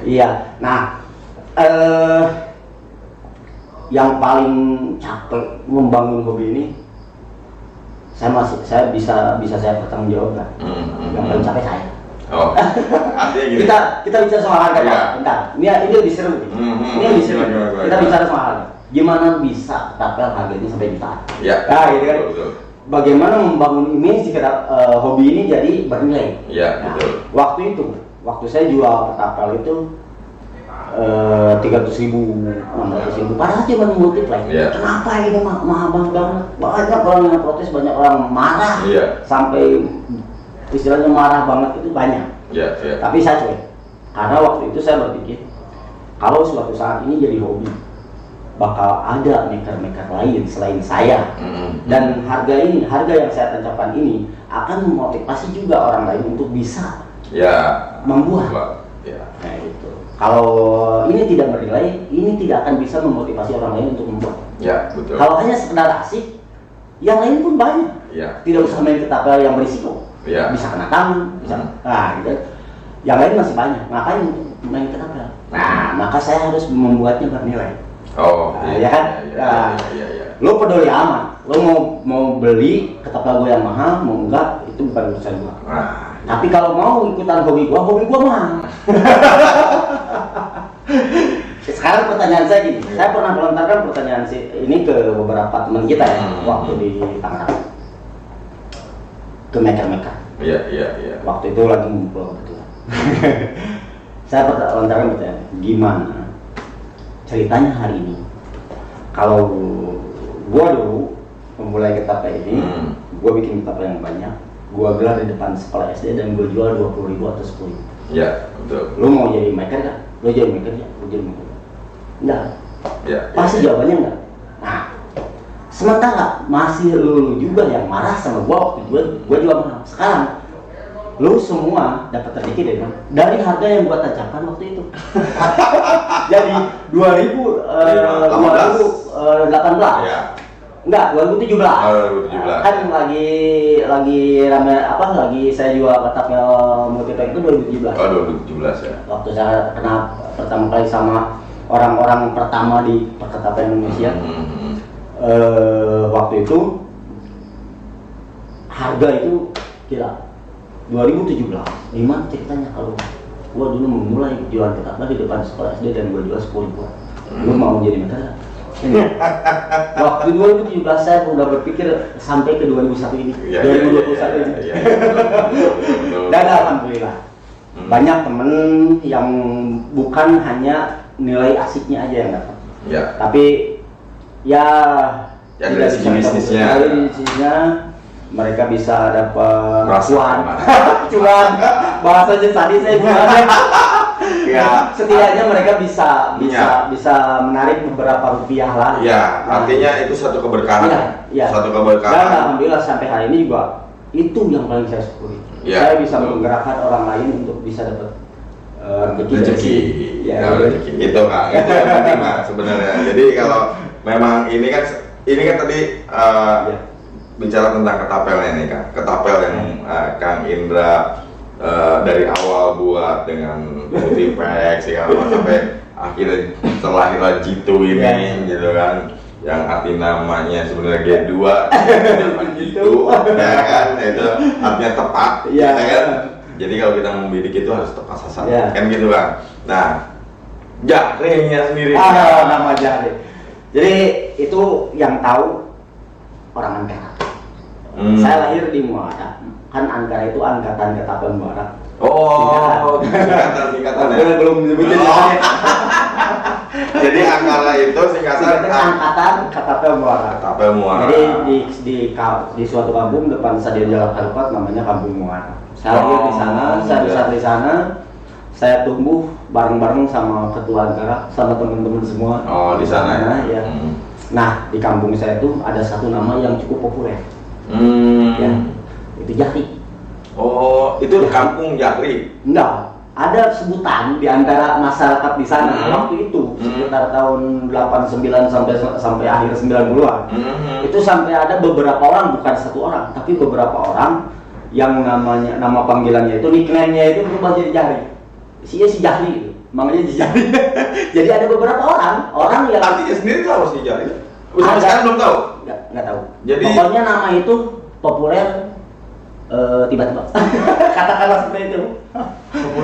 Iya. Nah, yang paling capek membangun hobi ini saya bisa saya bertanggung jawab. Yang paling capek saya. Artinya gini. Kita bicara soal harga, Pak. Bentar. Ini lebih seru. Ini lebih seru. Kita bicara soal harga. gimana bisa ketapel harganya sampai jutaan? Ya. Nah, gitu kan. Betul. Bagaimana membangun image hobi ini jadi bernilai? Ya, Nah, betul. waktu saya jual ketapel itu 300.000, 600.000, padahal cuma multiply. Iya. Kenapa ini mahal banget? Banyak orang yang protes, banyak orang marah, Iya. sampai istilahnya marah banget itu banyak. Ya, ya. Tapi saya cuek, karena waktu itu saya berpikir kalau suatu saat ini jadi hobi, bakal ada maker-maker lain selain saya. Dan harga yang saya tancapkan ini akan memotivasi juga orang lain untuk bisa membuat. Ya. Nah itu. Kalau ini tidak bernilai, ini tidak akan bisa memotivasi orang lain untuk membuat. Ya, betul. Kalau hanya sekedar asik, yang lain pun banyak. Ya. Tidak usah main ketapel yang berisiko. Ya. Bisa kena tangan, bisa. Nah, gitu. Yang lain masih banyak. Ngapain main ketapel? Nah, maka saya harus membuatnya bernilai. Oh, Nah, ya kan? Iya. Lo peduli amat. Lo mau beli ketapel gue yang mahal, mau enggak, itu bukan urusan gue. Nah, Tapi kalau mau ikutan hobi gua mahal. Sekarang pertanyaan saya gini, saya pernah melontarkan pertanyaan ini ke beberapa teman kita ya, waktu di Tangerang, ke maker-maker. Iya. Waktu itu lagi ngumpul kebetulan. Saya pernah melontarkan pertanyaan, gimana ceritanya hari ini? Kalau gua dulu memulai ketapel ini, gua bikin ketapel yang banyak. Gua gelar di depan sekolah SD dan gua jual 20.000 atau 10.000. Iya, betul. Lu mau jadi maker kan? Lu jadi maker ya? Lu jadi maker? Enggak. Ya. Pasti jawabannya enggak. Nah, sementara masih lu juga yang marah sama gua waktu gua jual mahal. Sekarang lu semua dapat rezeki dari mana? Dari harga yang gua tancapkan waktu itu. Jadi 2018. Ya. Enggak, 2017. Oh, 2017. Kan lagi rame lagi saya jual ketapel multiplex itu 2017. Oh, 2017 ya. Waktu saya kenal pertama kali sama orang-orang pertama di perketapan Indonesia. Waktu itu harga itu gila 2017. Gimana ceritanya kalau gua dulu memulai jualan ketapel di depan sekolah SD dan gua jual 10.000. Lu mau jadi maker? Waktu 2017 saya udah berpikir sampai ke 2001 ini, 2021 ini. Dan alhamdulillah banyak temen yang bukan hanya nilai asiknya aja yang dapat, tapi ya dari segi bisnisnya mereka bisa dapat cuan. Bahasanya tadi saya cuan. Ya, setidaknya mereka bisa menarik beberapa rupiah lah. Ya, artinya itu satu keberkahan. Ya. Satu keberkahan. Dan alhamdulillah sampai hari ini juga itu yang paling saya syukuri. Ya, saya bisa menggerakkan orang lain untuk bisa dapat rezeki. Rezeki. Itu Kang, itu yang penting Kang sebenarnya. Jadi kalau memang ini kan tadi bicara tentang ketapelnya nih Kang. Ketapel yang Kang Indra dari awal buat dengan multiplex ya sampai akhirnya terlahirlah G2 ini gitu kan, yang arti namanya sebenarnya G2 G2 ya kan, itu artinya tepat ya kan. Jadi kalau kita membidik itu harus tepat sasaran kan gitu kan. Nah, Jahre-nya sendiri nama Jahre, jadi itu yang tahu orang Ankara. Saya lahir di Muara. Kan Ankara itu angkatan ketapel Muara. Oh, singkatan ya. Belum disebutin. Jadi Ankara itu singkatan angkatan ketapel Muara. Ketapel Muara. Jadi di suatu kampung depan Stadion Jalak Harupat namanya Kampung Muara. Saya lahir di sana, saya besar di sana. Saya tumbuh bareng-bareng sama ketua Ankara, sama teman-teman semua. Oh, di sana ya. Nah, di kampung saya itu ada satu nama yang cukup populer. Ya. Itu Jahri. Oh, itu kampung Jahri? Enggak, ada sebutan di antara masyarakat di sana waktu itu sekitar tahun 89 sampai akhir 90-an. Itu sampai ada beberapa orang, bukan satu orang, tapi beberapa orang yang nama panggilannya itu nickname-nya itu berubah jadi Jahri. Si Jahri itu, makanya si Jahri. Jadi ada beberapa orang yang artinya sendiri tahu si Jahri. Sampai sekarang belum tahu? Nggak tahu. Jadi pokoknya nama itu populer tiba-tiba. Katakanlah seperti itu.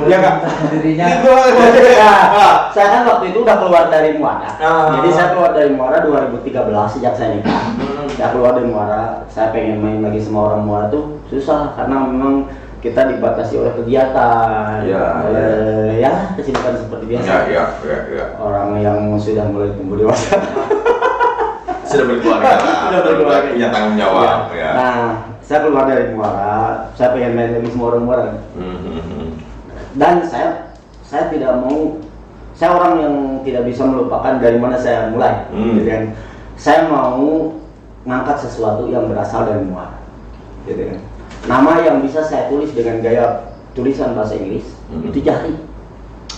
Ya nggak dirinya. Nah, saya kan waktu itu udah keluar dari Muara. Jadi saya keluar dari Muara 2013 sejak saya nikah. Saya keluar dari Muara, saya pengen main lagi sama orang Muara tuh susah karena memang kita dibatasi oleh kegiatan, ya kesibukan seperti biasa. Ya. Orang yang sudah mulai tumbuh dewasa. Sudah berkeluarga lah, punya tanggung jawab ya. Nah, saya keluar dari Muara, saya pengen main lagi sama orang Muara. Dan saya tidak mau, saya orang yang tidak bisa melupakan dari mana saya mulai. Gitu kan. Saya mau ngangkat sesuatu yang berasal dari Muara. Gitu kan. Nama yang bisa saya tulis dengan gaya tulisan bahasa Inggris itu Jahri.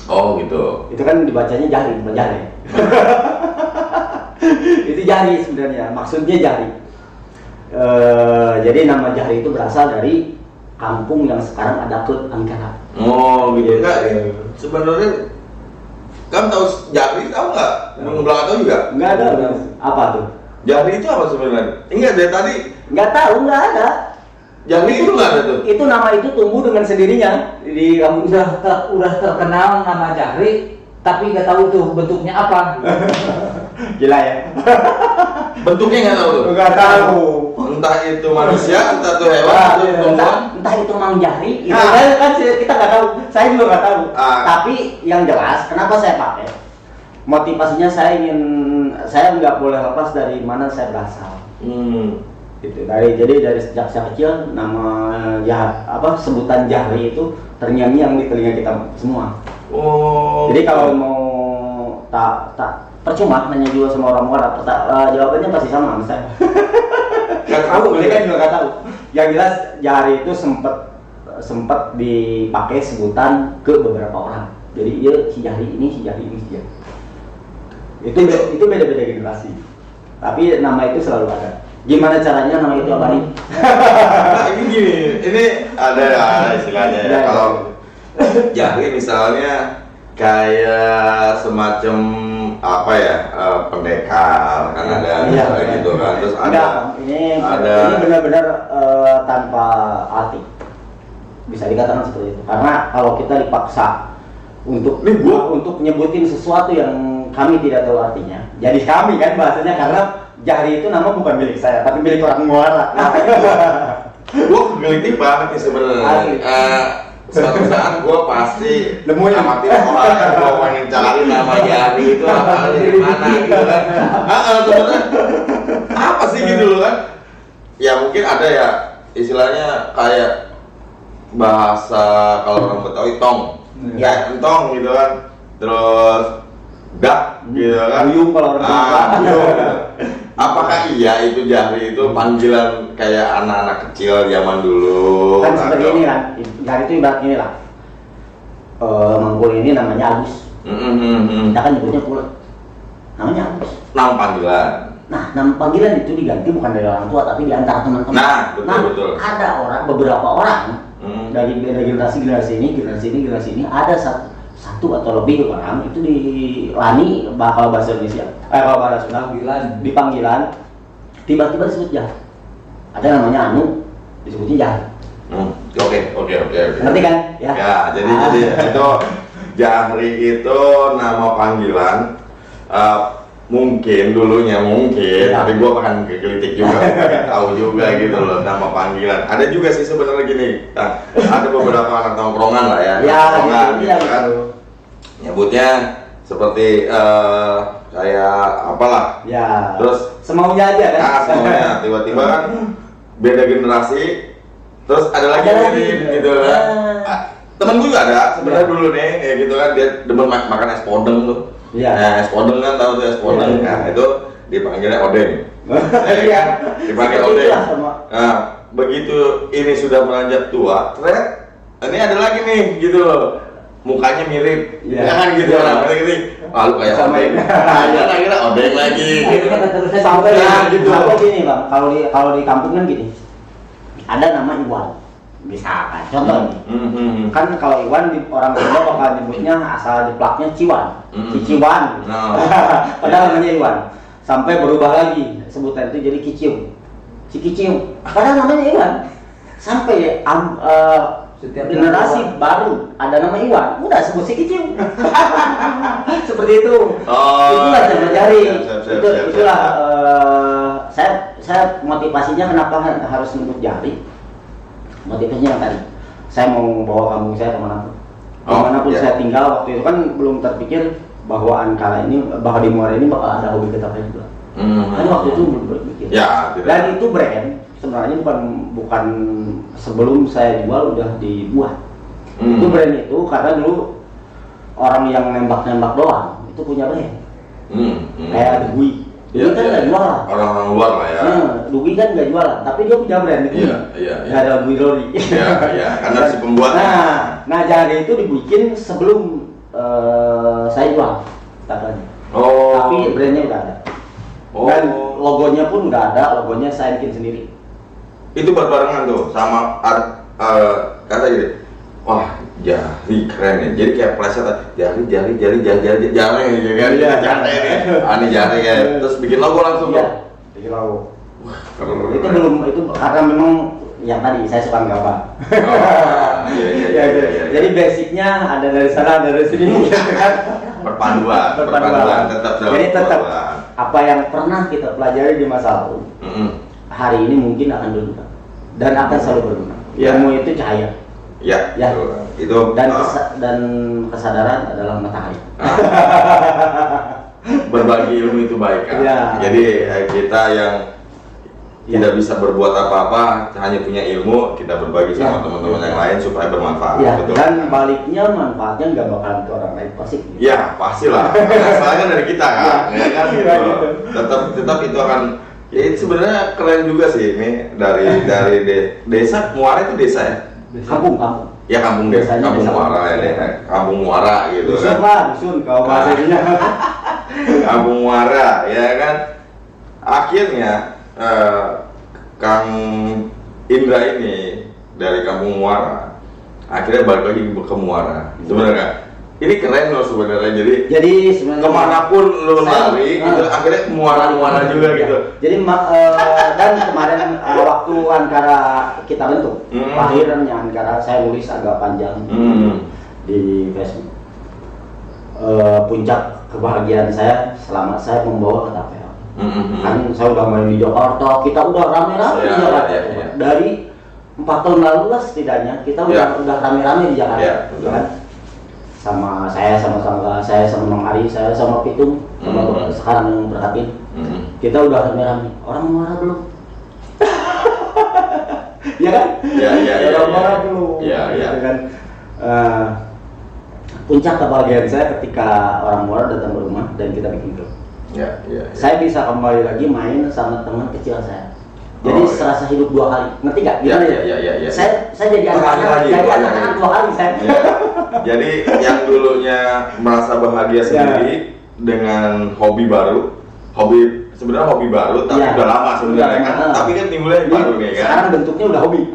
Oh gitu. Itu kan dibacanya Jahri, bukan Jahri. Itu Jahri sebenarnya, maksudnya Jahri. Jadi nama Jahri itu berasal dari kampung yang sekarang ada ke Ankara. Oh gitu. Enggak, sebenarnya kamu tahu Jahri, tahu nggak? Belakang tahu juga? Nggak ada. Apa tuh? Jahri itu apa sebenarnya? Enggak, dari tadi Nggak tahu, nggak ada. Jahri itu nggak ada tuh. Itu nama itu tumbuh dengan sendirinya di kampung. Udah terkenal nama Jahri, tapi nggak tahu tuh bentuknya apa. Gila ya. Bentuknya nggak tahu tuh. Nggak tahu. Entah itu manusia, entah itu hewan, atau tumbuhan. Entah itu Mang Jahri, itu kan kita nggak tahu. Saya juga nggak tahu. Tapi yang jelas, kenapa saya pakai? Motivasinya saya nggak boleh lepas dari mana saya berasal. Gitu. Jadi dari sejak saya kecil nama sebutan Jahri itu terngiang-ngiang di telinga kita semua. Oh. Jadi kalau mau tak percuma nanya juga sama orang Muara, jawabannya pasti sama misalnya. Gak tahu, mereka juga nggak tahu. Yang jelas Jahri itu sempat dipakai sebutan ke beberapa orang. Jadi si Jahri ini, si Jahri ini, si Jahri. Itu beda-beda generasi. Tapi nama itu selalu ada. Gimana caranya nama itu abadi? Nah, ini gini, ini ada istilahnya ya. Kalau Jahri misalnya kayak semacam apa ya, pendekar kan ada gitu kan. Terus ini benar-benar tanpa arti. Bisa dikatakan seperti itu. Karena kalau kita dipaksa untuk nyebutin sesuatu yang kami tidak tahu artinya, jadi kami kan bahasanya, karena Jahri itu nama bukan milik saya, tapi milik orang Muara. Gue kegelitik banget nih sebenarnya. Suatu saat gue pasti amatin orang, gue pengen cari nama Jahri itu apa dari mana gitu kan. Sebenarnya apa sih gitu loh kan? Ya mungkin ada ya istilahnya kayak bahasa kalau orang Betawi tong, kayak entong gitu kan. Terus dak gitu kan. Buyung kalau orang Betawi. Apakah iya itu Jahri itu panggilan kayak anak-anak kecil zaman dulu? Kan seperti ini kan, Jahri itu ibarat ini lah. Mangkul ini namanya Agus. Kita kan nyebutnya Pula. Namanya Agus. Nama panggilan. Nah, nama panggilan itu diganti bukan dari orang tua, tapi di antara teman-teman. Nah, betul. Ada beberapa orang dari generasi ini ada satu atau lebih orang itu di Lani kalau bahasa Indonesia, kalau bahasa Sunda di panggilan tiba-tiba disebut Jahri. Ada namanya Anu, disebutnya Jahri. Oke. Ngerti kan? Ya. Jadi itu Jahri itu nama panggilan. Mungkin dulunya tapi gua akan kegelitik juga, pengen tahu juga gitu loh nama panggilan. Ada juga sih sebenarnya gini, ada beberapa anak tongkrongan lah ya, tongkrongan gitu kan, nyebutnya seperti kayak apalah, ya. Terus semaunya aja kan? Semaunya, tiba-tiba kan beda generasi, terus ada lagi gitu kan. Temen gue juga ada sebenarnya dulu nih, kayak gitu kan, dia demen makan es podeng tuh. Iya. Nah, es podeng kan, tahu tuh es podeng. Nah, itu dipanggilnya odeng. Kan? Dipanggil odeng. Nah, begitu ini sudah melanjut tua, ini ada lagi nih gitu loh. Mukanya mirip. Ya kan gitu lah, gitu. Lalu kayak odeng. Nah, akhirnya odeng lagi gitu. Sampai gini, Bang. Kalau di kampung kan gini. Ada nama Iwan. Misalkan contoh nih, kan kalau Iwan orang Sunda bakal nyebutnya asal jeplaknya Ciwan, Ciciwan, padahal namanya Iwan. Sampai berubah lagi sebutan itu jadi Kicium, Cikicium, padahal namanya Iwan. sampai Setiap generasi baru ada nama Iwan, udah sebut si kecil. Seperti itu. Oh, Itulah saya pelajari. siap. Itulah saya motivasinya kenapa harus nyebut jari. Motivasinya yang tadi. Saya mau bawa kampung saya kemanapun. Kemanapun iya. saya tinggal waktu itu kan belum terpikir bahwa Ankara ini, bahwa di Muara ini bakal ada hobi ketapel juga. Kan waktu itu belum berpikir. Ya, tidak. Dan itu brand sebenarnya bukan sebelum saya jual udah dibuat. Itu brand itu karena dulu orang yang nembak-nembak doang itu punya brand. Kayak Dwi. Dwi kan nggak jualan. Orang luar lah ya. Dwi kan nggak jualan, tapi dia punya brand itu. Iya. Nggak ada Dwi Lori. Iya, karena si pembuatnya. Nah jadi itu dibikin sebelum saya jual katanya. Tapi brandnya udah ada. Dan logonya pun udah ada, logonya saya bikin sendiri. Itu berbarengan tuh sama kata gitu. Wah, jari keren ya. Jadi kayak plesetan jari ya kan. Ini jari ya. Terus bikin logo langsung. Iya, bikin logo. Keren. Itu karena memang yang tadi saya suka gambar. Iya. Jadi basicnya ada dari sana, dari sini, gitu kan? Perpaduan, tetap dalam Jadi tetap perpaduan. apa yang pernah kita pelajari di masa lalu, hari ini mungkin akan berguna dan akan selalu berguna. Ilmu itu cahaya. Ya. Itu Dan kesadaran adalah matahari. Berbagi ilmu itu baik kan. Ya. Jadi kita yang tidak bisa berbuat apa-apa, hanya punya ilmu, kita berbagi sama teman-teman yang lain supaya bermanfaat. Ya, Betul. dan baliknya manfaatnya nggak bakalan ke orang lain pasti. Ya, pastilah. Asalnya dari kita kan, ya kan gitu. Tetap itu akan. Ya itu sebenarnya keren juga sih ini dari desa Muara itu desa ya. Kampung. Ya kampung desa, Desanya kampung desa. Muara ya, kampung Muara gitu Dusun kan. lah, dusun kalau bahasanya. Kampung Muara ya kan. Akhirnya Kang Indra ini dari Kampung Muara akhirnya balik lagi ke Muara. Sebenarnya ini keren loh sebenarnya. Jadi sebenarnya kemanapun lu lari itu akhirnya Muara juga gitu. Jadi dan kemarin waktu Ankara kita bentuk lahirannya Ankara, saya nulis agak panjang di Facebook. Puncak kebahagiaan saya selama saya membawa ketapel. Kan saya udah main di Jakarta, kita udah rame-rame di Jakarta. Ya. Dari 4 tahun lalu lah setidaknya kita udah rame-rame di Jakarta. Ya, kan? Sama saya sama Mang Ari, saya sama Pitung, sama sekarang yang berkatin. Kita udah rame-rame. Orang Muara belum. Ya kan? Ya. Orang Muara belum. Ya. Gitu kan? Puncak kebahagiaan saya ketika orang Muara datang ke rumah dan kita bikin grup. Ya. Saya bisa kembali lagi main sama teman kecil saya. Jadi serasa hidup 2 kali. Ngerti gak? Gimana Ya. Saya jadi anak-anak 2 kali saya. Ya. Jadi yang dulunya merasa bahagia sendiri dengan hobi baru, sebenarnya hobi baru tapi udah lama sebenarnya kan. Tapi kan timbulnya baru nih kan. Sekarang bentuknya udah hobi.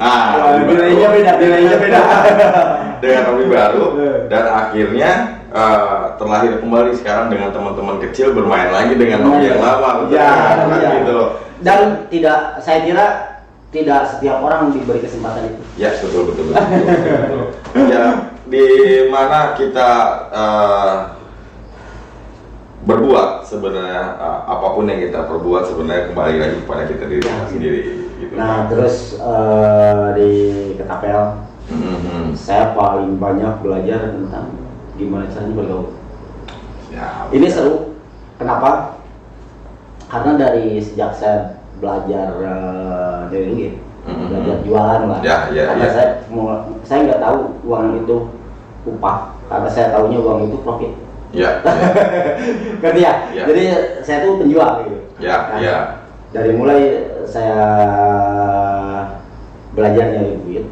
Nilainya beda. Dengan hobi baru dan akhirnya terlahir kembali sekarang dengan teman-teman kecil bermain lagi dengan hobi yang lama. Gitu. Dan saya kira tidak setiap orang diberi kesempatan itu. Ya betul. Ya di mana kita berbuat sebenarnya apapun yang kita perbuat sebenarnya kembali lagi kepada kita diri sendiri. Gitu. Nah terus di ketapel saya paling banyak belajar tentang gimana caranya bergaul. Ya, Ini seru. Kenapa? Karena dari sejak saya belajar dari game, belajar jualan lah. Karena saya nggak tahu uang itu upah, karena saya tahunya uang itu profit. Ya. Ngerti ya? Jadi saya tuh penjual gitu. Ya. Dari mulai saya belajar nyari duit,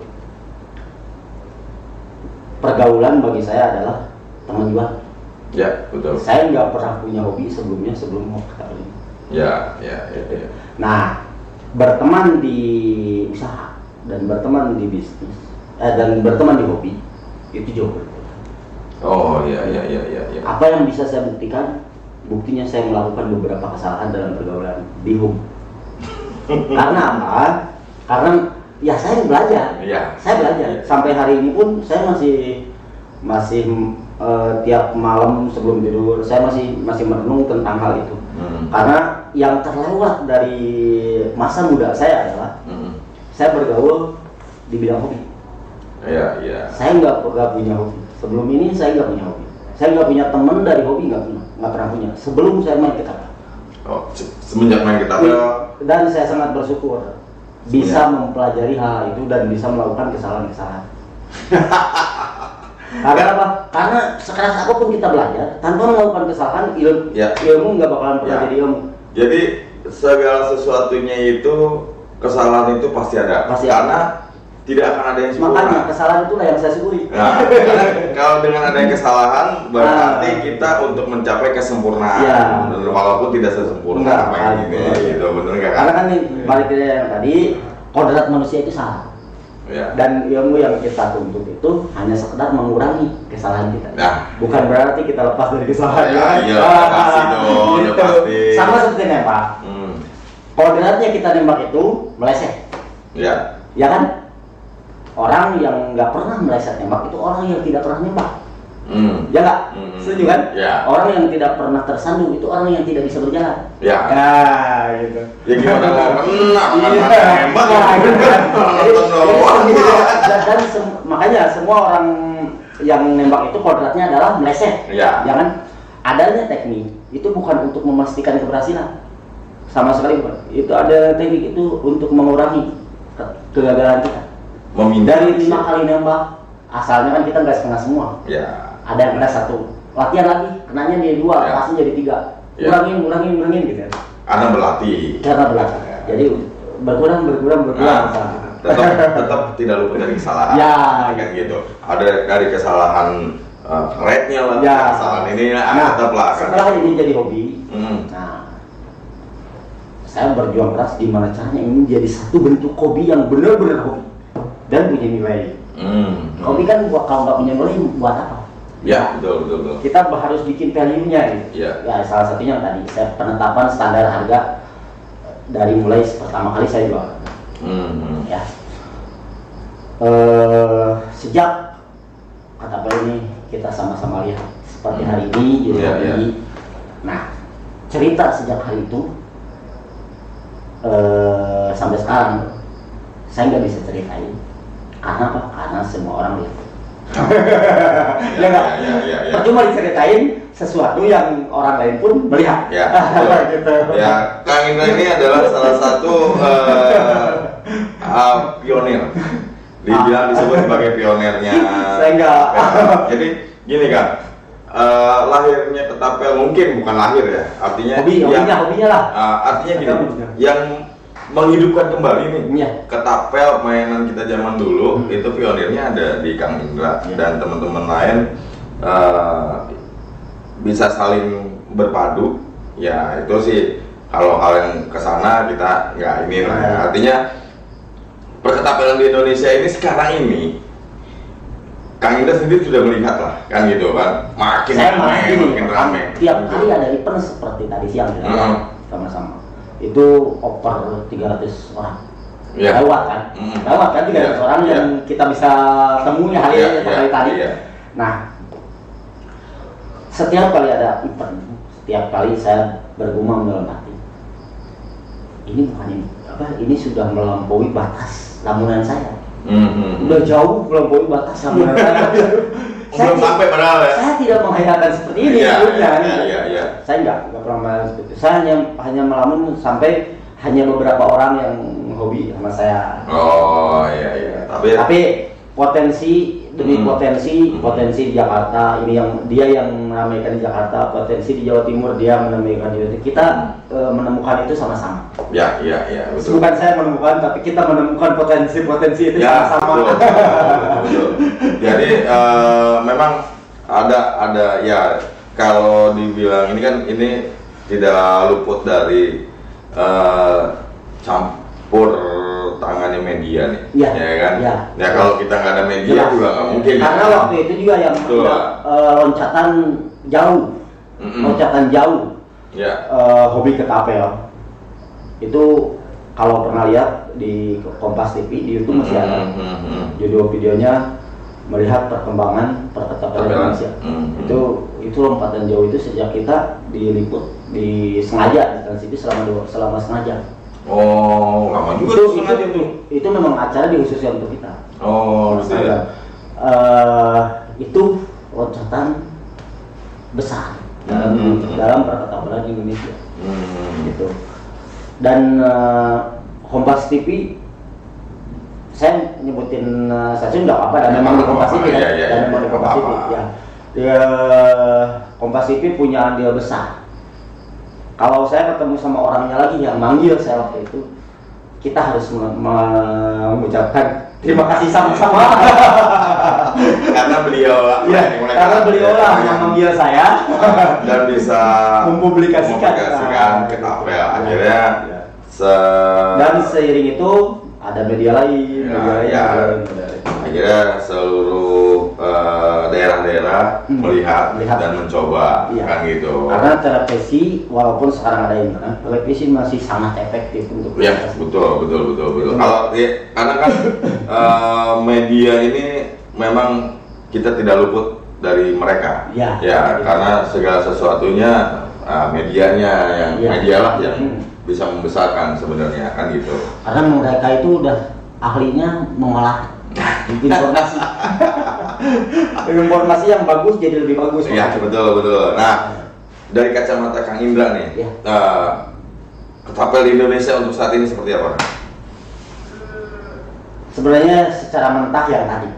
pergaulan bagi saya adalah teman jual. Ya, betul. Saya nggak pernah punya hobi sebelum mau ketapel ini. Ya. Nah, berteman di usaha dan berteman di bisnis dan berteman di hobi itu jauh berbeda. Oh, iya. Apa yang bisa saya buktikan? Buktinya saya melakukan beberapa kesalahan dalam pergaulan di hobi. Karena apa? Karena Ya saya belajar. Iya. Saya belajar. Sampai hari ini pun saya masih tiap malam sebelum tidur saya masih merenung tentang hal itu. Karena yang terlewat dari masa muda saya adalah saya bergaul di bidang hobi. Iya, iya. Saya nggak punya hobi. Sebelum ini saya nggak punya hobi. Saya nggak punya teman dari hobi, nggak pernah punya. Sebelum saya main ketapel. Oh, semenjak main ketapel. Dan saya sangat bersyukur bisa mempelajari hal itu dan bisa melakukan kesalahan-kesalahan. Karena apa? Karena sekeras apapun kita belajar, tanpa melakukan kesalahan, ilmu nggak bakalan pernah jadi ilmu. Jadi segala sesuatunya itu kesalahan itu pasti ada. Karena tidak akan ada yang sempurna. Makanya kesalahan itulah yang saya syukuri. Nah, karena kalau dengan adanya kesalahan berarti kita untuk mencapai kesempurnaan. Ya. Walaupun tidak sesempurna apa yang ini, gitu, bener nggak kan? Karena kan nih balik ke yang tadi, kodrat manusia itu salah. Ya. Dan ilmu yang kita tuntut itu hanya sekedar mengurangi kesalahan kita. Nah. Bukan berarti kita lepas dari kesalahan. Ya, iya, pasti dong, gitu. pasti. Sama seperti nembak. Kodratnya kita nembak itu meleset. Ya. Ya kan? Orang yang nggak pernah meleset nembak itu orang yang tidak pernah nembak. Ya nggak? Setuju kan? Ya. Orang yang tidak pernah tersandung itu orang yang tidak bisa berjalan. Ya. Nah, gitu. Ya gimana mau kena? Nembak. Dan makanya semua orang yang nembak itu kodratnya adalah meleset. Ya. Jangan adanya teknik itu bukan untuk memastikan keberhasilan. Sama sekali bukan. Itu ada teknik itu untuk mengurangi kegagalan kita. Dari 5 kali nembak, asalnya kan kita nggak setengah semua. Ya. Ada yang kena 1, latihan lagi, kenanya jadi 2, Ya. pasnya jadi 3. Ya. Kurangin gitu ya. Karena berlatih. Karena berlatih. Ya. Jadi berkurang. Nah, tetap tidak luput dari kesalahan. Ya. Kan gitu. Ada dari kesalahan rate-nya lah, Ya. kesalahan ini, tetap lah. Kan. Setelah ini jadi hobi, Nah, saya berjuang keras gimana caranya ini jadi satu bentuk hobi yang benar-benar hobi dan punya nilai. Hobi kan kalau nggak punya nilai buat apa? Ya, betul. Kita harus bikin value-nya gitu. Ya. Ya, salah satunya tadi saya penetapan standar harga dari mulai pertama kali saya jual. Ya. Sejak ketapel ini kita sama-sama lihat seperti hari ini jadi hobi. Nah, cerita sejak hari itu sampai sekarang saya nggak bisa ceritain. Karena apa? Karena semua orang lihat. Ya nggak? Percuma diceritain sesuatu yang orang lain pun melihat. Ya, gitu. Ya, Kang Indra ini adalah salah satu pionir. Disebut sebagai pionernya. Saya enggak. Jadi gini Kang, lahirnya ketapel mungkin bukan lahir ya, artinya hobinya lah. Artinya gini, yang menghidupkan kembali nih ketapel mainan kita zaman dulu itu pionirnya ada di Kang Indra dan teman-teman lain bisa saling berpadu ya. Itu sih kalau hal yang kesana kita nggak ini lah ya. Artinya perketapelan di Indonesia ini sekarang ini Kang Indra sendiri sudah melihat lah kan gitu kan, makin ramai. Tiap kali ada event seperti tadi siang sama-sama itu over 300 orang. Lewat kan? Lewat kan 300 orang yang kita bisa temui hari tadi. Nah, setiap kali ada event, setiap kali saya bergumam dalam hati, ini bukan ini sudah melampaui batas lamunan saya. Udah jauh melampaui batas lamunan saya. Belum sampai padahal ya. Saya tidak menghayatkan seperti ini sebelumnya. Saya enggak pernah seperti itu. Saya hanya melamun sampai hanya beberapa orang yang hobi sama saya. Oh iya. Tapi potensi demi potensi di Jakarta ini yang dia yang meramaikan di Jakarta, potensi di Jawa Timur dia meramaikan di Jawa. Kita menemukan itu sama-sama. Ya, betul. Bukan saya menemukan, tapi kita menemukan potensi itu sama-sama. Betul. Jadi memang ada ya, kalau dibilang ini kan ini tidak luput dari campur tangannya media nih, ya kan? Ya kalau kita nggak ada media juga nggak mungkin. Karena waktu itu juga yang loncatan jauh, hobi ketapel itu kalau pernah lihat di Kompas TV di YouTube masih ada judul videonya melihat perkembangan perketapan Indonesia. Itu lompatan jauh itu sejak kita diliput di sengaja di Trans TV selama setengah jam. Oh, lama juga tuh sengaja tuh. Itu memang acara dikhususkan untuk kita. Oh, gitu ya. Itu loncatan besar dalam perketapan Indonesia. Gitu. Dan Kompas TV, saya nyebutin stasiun nggak apa-apa, dan memang di Kompas TV kan, dan memang di Kompas TV ya. Kompas TV punya andil besar. Kalau saya ketemu sama orangnya lagi yang manggil saya waktu itu, kita harus mengucapkan terima kasih sama-sama. Karena beliau Karena beliau lah yang manggil saya dan bisa mempublikasikan Ketapel. Akhirnya dan seiring itu ada media lain, akhirnya seluruh daerah-daerah melihat dan mencoba, kan gitu. Karena televisi walaupun sekarang ada internet, televisi masih sangat efektif untuk betul. Kalau karena kan media ini memang kita tidak luput dari mereka, karena segala sesuatunya medianya yang medialah yang bisa membesarkan sebenarnya, kan gitu. Karena mereka itu udah ahlinya mengolah informasi yang bagus jadi lebih bagus. Iya, betul. Nah, dari kacamata Kang Indra nih, Ketapel di Indonesia untuk saat ini seperti apa? Sebenarnya secara mentah yang tadi.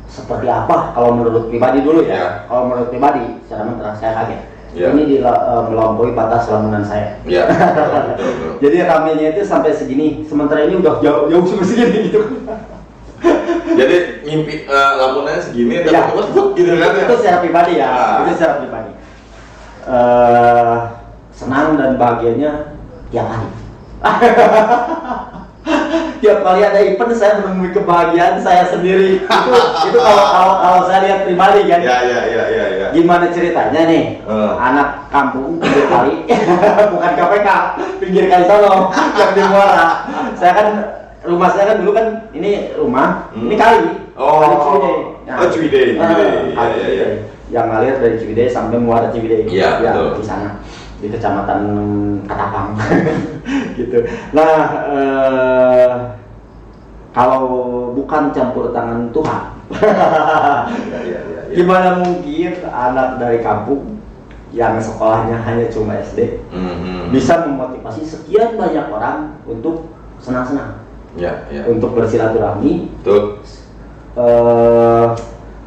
Seperti apa? Kalau menurut pribadi dulu ya. Kalau menurut pribadi, secara mentah saya kaget. Ini melampaui batas lamunan saya. Betul. Jadi ramenya itu sampai segini, sementara ini udah jauh segini gitu. Jadi mimpi lamunannya segini, gitu kan? Itu secara pribadi itu secara pribadi. Senang dan bahagianya tiap hari. Tiap kali ada event saya menemui kebahagiaan saya sendiri. Itu kalau saya lihat pribadi kan. Ya. Gimana ceritanya nih? Anak kampung pinggir kali, bukan KPK, pinggir kali sono yang di Muara. Saya kan rumah saya kan dulu kan ini rumah, ini kali. Kali Ciwidey. Ciwidey. Yang ngalir dari Ciwidey sampai Muara Ciwidey. Iya, betul. Di sana. Di kecamatan Katapang gitu. Nah, kalau bukan campur tangan Tuhan, gimana mungkin anak dari kampung yang sekolahnya hanya cuma SD bisa memotivasi sekian banyak orang untuk senang-senang, untuk bersilaturahmi.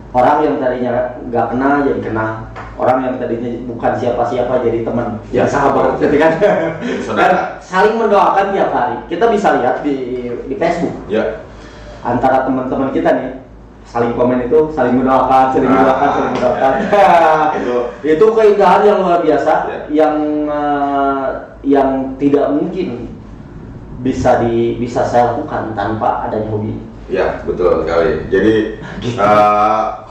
Orang yang tadinya nggak kenal jadi kenal, orang yang tadinya bukan siapa-siapa jadi teman, jadi sahabat, gitu kan? Dan saling mendoakan tiap hari. Kita bisa lihat di Facebook, antara teman-teman kita nih, saling komen itu, saling mendoakan. Itu keindahan yang luar biasa, yang tidak mungkin bisa saya lakukan tanpa adanya hobi. Ya, betul sekali. Jadi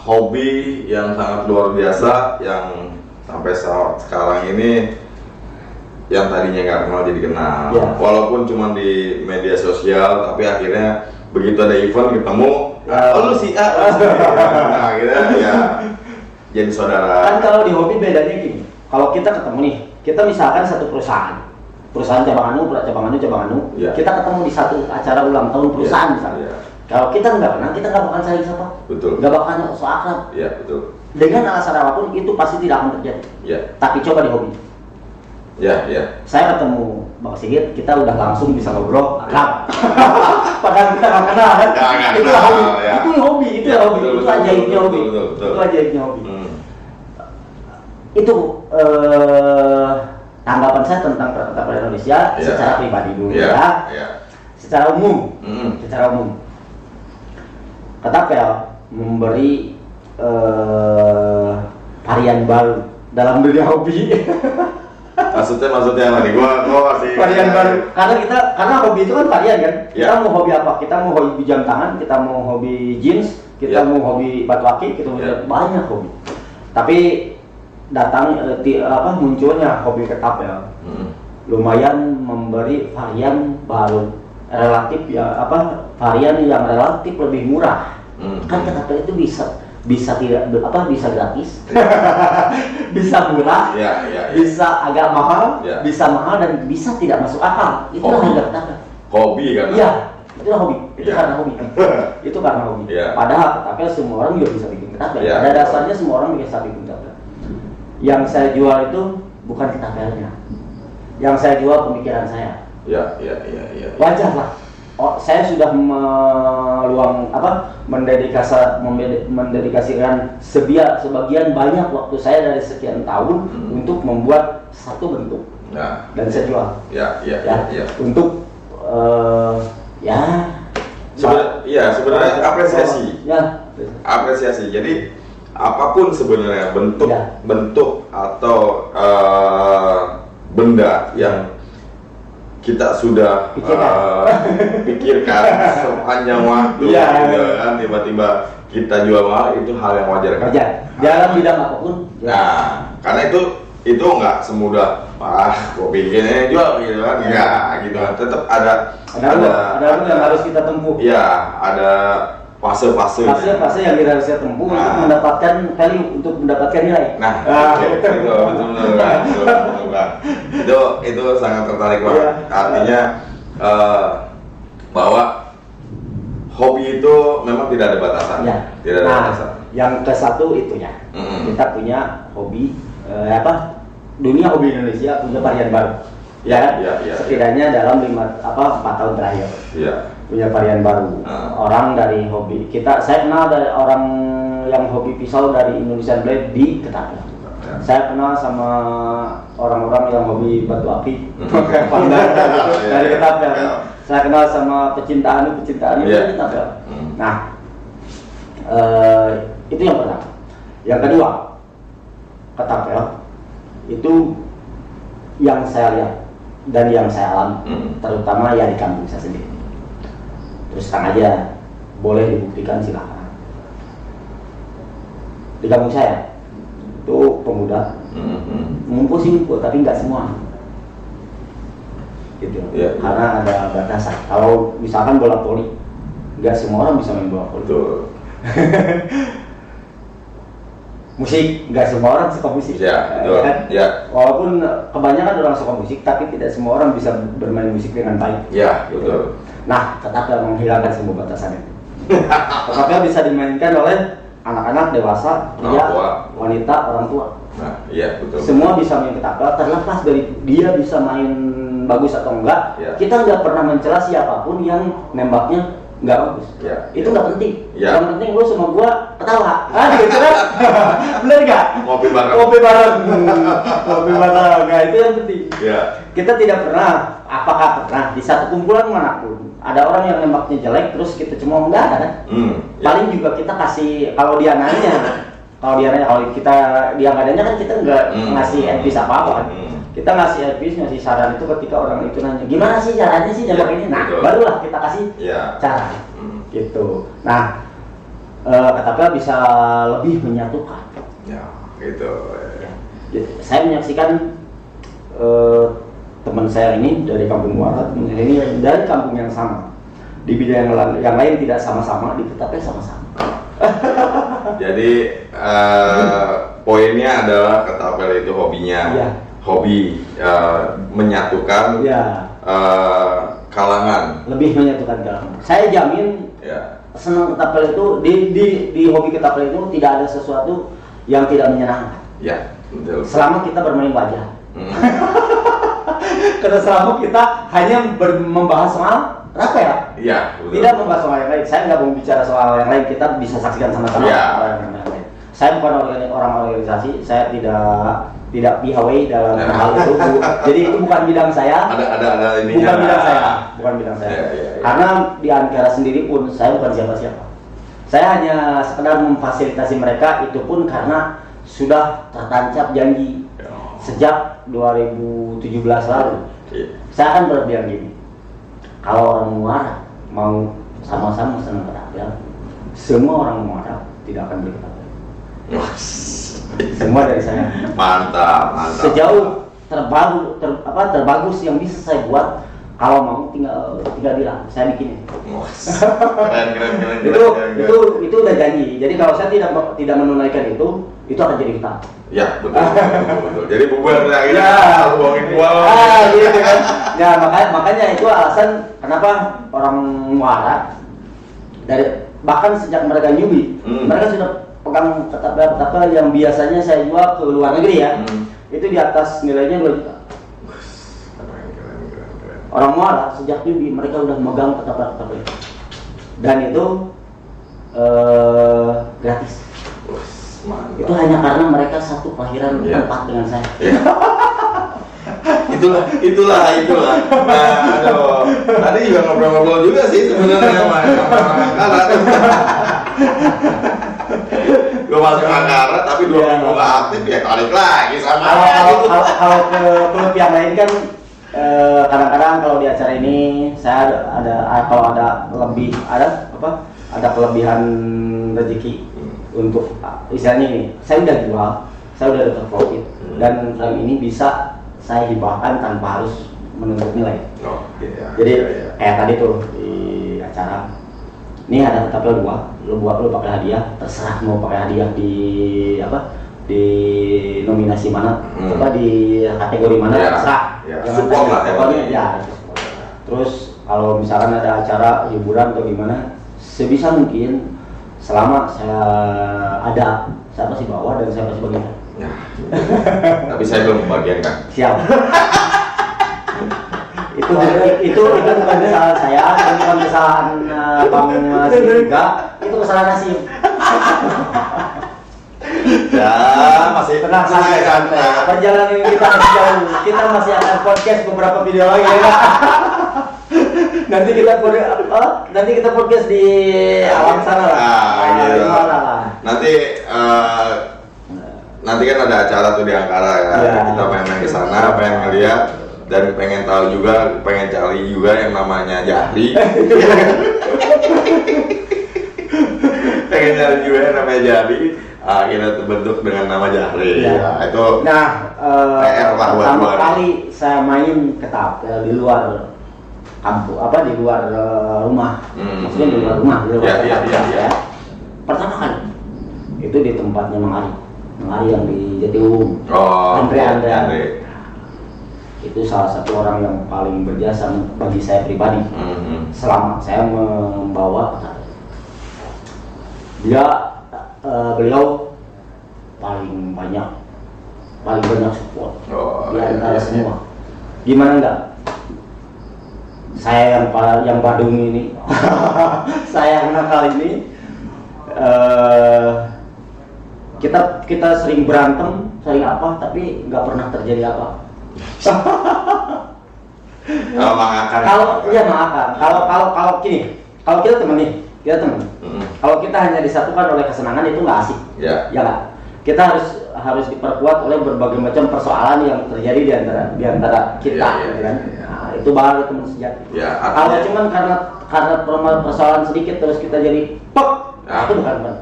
hobi yang sangat luar biasa yang sampai sekarang ini yang tadinya nggak kenal jadi kenal. Walaupun cuma di media sosial, tapi akhirnya begitu ada event ketemu, lu si A, akhirnya jadi saudara. Kan kalau di hobi bedanya gini, kalau kita ketemu nih, kita misalkan satu perusahaan cabang anu, kita ketemu di satu acara ulang tahun perusahaan misalnya. Kalau kita nggak kenal, kita nggak bakal saling sapa. Betul. Nggak bakal so akrab. Betul. Dengan alasan apapun itu pasti tidak akan terjadi. Tapi coba di hobi. Saya ketemu Bang Sigit, kita udah langsung bisa ngobrol akrab. Padahal kita nggak kenal kan? Itulah hobi. Itu hobi. Itu ajaibnya hobi. Itu ajaibnya hobi. Itu tanggapan saya tentang perketapan Indonesia secara pribadi dulu Secara umum. Ketapel memberi varian baru dalam dunia hobi. Maksudnya apa nih? Gua masih varian baru. Karena hobi itu kan varian kan. Kita mau hobi apa? Kita mau hobi jam tangan, kita mau hobi jeans, kita mau hobi batu akik, kita banyak hobi. Tapi munculnya hobi ketapel lumayan memberi varian baru, relatif ya varian yang relatif lebih murah. Kan ketapel itu bisa tidak bisa gratis, bisa murah, bisa agak mahal, bisa mahal dan bisa tidak masuk akal. Itulah harga ketapel. Hobi kan? Iya, itulah hobi. Itu karena hobi. Itu karena hobi. Padahal ketapel semua orang juga bisa bikin ketapel. Pada dasarnya semua orang bisa bikin ketapel. Yang saya jual itu bukan ketapelnya. Yang saya jual pemikiran saya. Iya. Wajar lah. Saya sudah mendedikasikan sebagian banyak waktu saya dari sekian tahun untuk membuat satu bentuk dan saya jual. Untuk sebenarnya apresiasi. Apresiasi. Jadi apapun sebenarnya bentuk atau benda yang kita sudah pikirkan sepanjang waktu, kan tiba-tiba kita jual mahal, itu hal yang wajar kan? Wajar. Dalam bidang apapun. Nah, karena itu nggak semudah kok bikinnya jual gitu kan? Gitu kan. Tetap ada yang harus kita tempuh. Iya, ada fase-fase yang kita harus tempuh untuk mendapatkan value, untuk mendapatkan nilai. Betul. Itu sangat tertarik banget. Artinya bahwa hobi itu memang tidak ada batasan. Tidak ada batasan. Yang ke satu itunya, kita punya hobi dunia hobi Indonesia punya varian baru. Setidaknya dalam 4 tahun terakhir. Punya varian baru. Orang dari hobi saya kenal dari orang yang hobi pisau dari Indonesian Blade di ketapel. Saya kenal sama orang-orang yang hobi batu api dari ketapel. Saya kenal sama pecintaan itu dari ketapel. Nah, itu yang pertama. Yang kedua, ketapel itu yang saya lihat dan yang saya alami, terutama ya di kampung saya sendiri. Terus terang aja, boleh dibuktikan silakan. Di kampung saya itu pemuda ngumpul tapi nggak semua, gitu. Karena ada batasan. Kalau misalkan bola voli, nggak semua orang bisa main bola voli. Musik, nggak semua orang suka musik. Walaupun kebanyakan orang suka musik, tapi tidak semua orang bisa bermain musik dengan baik. Betul. Nah, ketapel menghilangkan semua batasan itu. Ketapel bisa dimainkan oleh anak-anak, dewasa, pria, wanita, orang tua. Betul. Semua bisa main ketapel, terlepas dari dia bisa main bagus atau enggak. Kita nggak pernah mencela siapapun yang nembaknya nggak bagus. Itu nggak penting. Yang penting lu sama gua ketawa. Gitu kan? Bener nggak? Ngopi bareng. Nah, itu yang penting. Kita tidak pernah, apakah pernah di satu kumpulan manapun ada orang yang nembaknya jelek terus kita cuma nggak ada kan? Paling juga kita kasih, kalau dia nanya kalau kita dia nggak nanya kan kita nggak ngasih advice apa-apa. Kita ngasih advice, ngasih saran itu ketika orang itu nanya, gimana sih caranya sih nembak ini? Nah, barulah kita kasih cara. Gitu. Nah, ketapel bisa lebih menyatukan. Gitu. Saya menyaksikan teman saya ini dari kampung Muara, ini dari kampung yang sama, di bidang yang lain tidak sama-sama, di ketapel sama-sama. Jadi poinnya adalah ketapel itu hobinya, hobi menyatukan kalangan, lebih menyatukan kalangan. Saya jamin senang ketapel itu di hobi ketapel itu tidak ada sesuatu yang tidak menyenangkan. Betul. Selama kita bermain wajah. Karena selama kita hanya membahas soal rapel, tidak membahas soal yang lain. Saya nggak mau bicara soal yang lain, kita bisa saksikan sama-sama. Saya bukan orang organisasi, saya tidak piawai dalam hal itu. Jadi itu bukan bidang saya. Ada ininya. Bukan bidang saya. Karena di Ankara sendiri pun saya bukan siapa-siapa. Saya hanya sekedar memfasilitasi mereka, itu pun karena sudah tertancap janji sejak 2017 lalu. Saya akan berbilang gini, kalau orang Muara mau sama-sama senang ketapel, semua orang Muara tidak akan beli ketapel. Semua dari saya. Mantap. terbagus yang bisa saya buat. Kalau mau tinggal bilang, saya bikin. Keren. Itu udah janji. Jadi kalau saya tidak menunaikan itu akan jadi hutang. Ya betul. Jadi bubar lagi. Ya, buangin uang. Gitu kan. Ya makanya itu alasan kenapa orang Muara bahkan sejak mereka newbie, mereka sudah pegang petapa yang biasanya saya jual ke luar negeri ya. Itu di atas nilainya 2 juta. Orang Muara sejak newbie mereka udah megang petapa itu. Dan itu gratis. Mantap. Itu hanya karena mereka satu kelahiran tempat dengan saya. Itulah. Nah, aduh. Tadi juga ngobrol-ngobrol juga sih sebenarnya sama Angkara. Gue masuk Angkara tapi 2 minggu nggak aktif ya tarik lagi sama. Kalau ke klub yang lain kan kadang-kadang kalau di acara ini saya kalau ada kelebihan rezeki untuk istilahnya ini, saya udah jual, saya udah dapat profit dan frame ini bisa saya hibahkan tanpa harus menuntut nilai. Jadi kayak tadi tuh di acara, ini ada ketapel 2, lu pakai hadiah, terserah mau pakai hadiah di nominasi mana, di kategori mana, terserah. Support lah ya. Terus kalau misalkan ada acara hiburan atau gimana, sebisa mungkin selama saya ada, saya pasti bawa dan saya pasti bagikan. Ya. Tapi saya belum membagikan. Siap. itu bukan kesalahan saya, bukan kesalahan Bang juga, itu kesalahan Nasim. Ya, masih tenang santai. Perjalanan ini kita masih jauh. Kita masih akan podcast beberapa video lagi ya. Nanti kita podcast di alam sana lah. Nanti kan ada acara tuh di Angkara ya. Kita pengen ke sana, pengen ngeliat dan pengen tahu juga, pengen cari juga yang namanya Jahri. Pengen cari juga yang namanya Jahri. Kita terbentuk dengan nama Jahri. Ya, itu. Nah, pertama kali saya main ketapel di luar kampung, di luar rumah. Maksudnya di luar rumah, di luar ya. Pertama kali itu di tempatnya Mang Ari yang di Jatiung. Andre. Itu salah satu orang yang paling berjasa bagi saya pribadi. Selama saya membawa beliau paling banyak support di antara semua. Gimana enggak? Saya yang Badung ini, saya yang nakal ini, kita sering berantem, sering apa, tapi nggak pernah terjadi apa. Kalau gini, kalau kita temen nih, kalau kita hanya disatukan oleh kesenangan itu nggak asik, ya nggak. Kita harus diperkuat oleh berbagai macam persoalan yang terjadi di antara kita, kan? Nah, itu baru teman sejati. Kalau cuman karena persoalan sedikit terus kita jadi itu bukan teman.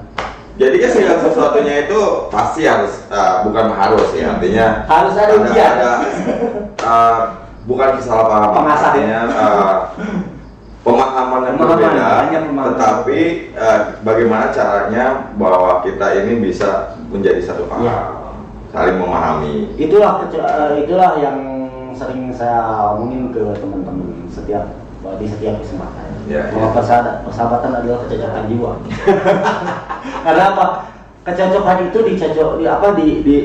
Jadi kan segala sesuatunya itu pasti bukan harus ya, artinya harus ada ujian. Bukan kesalahpahaman, artinya pemahaman yang berbeda, tetapi bagaimana caranya bahwa kita ini bisa menjadi satu paham, saling memahami. Itulah yang sering saya omongin ke teman-teman di setiap kesempatan. Bahwa persahabatan adalah kecocokan jiwa. Karena apa? Kecocokan itu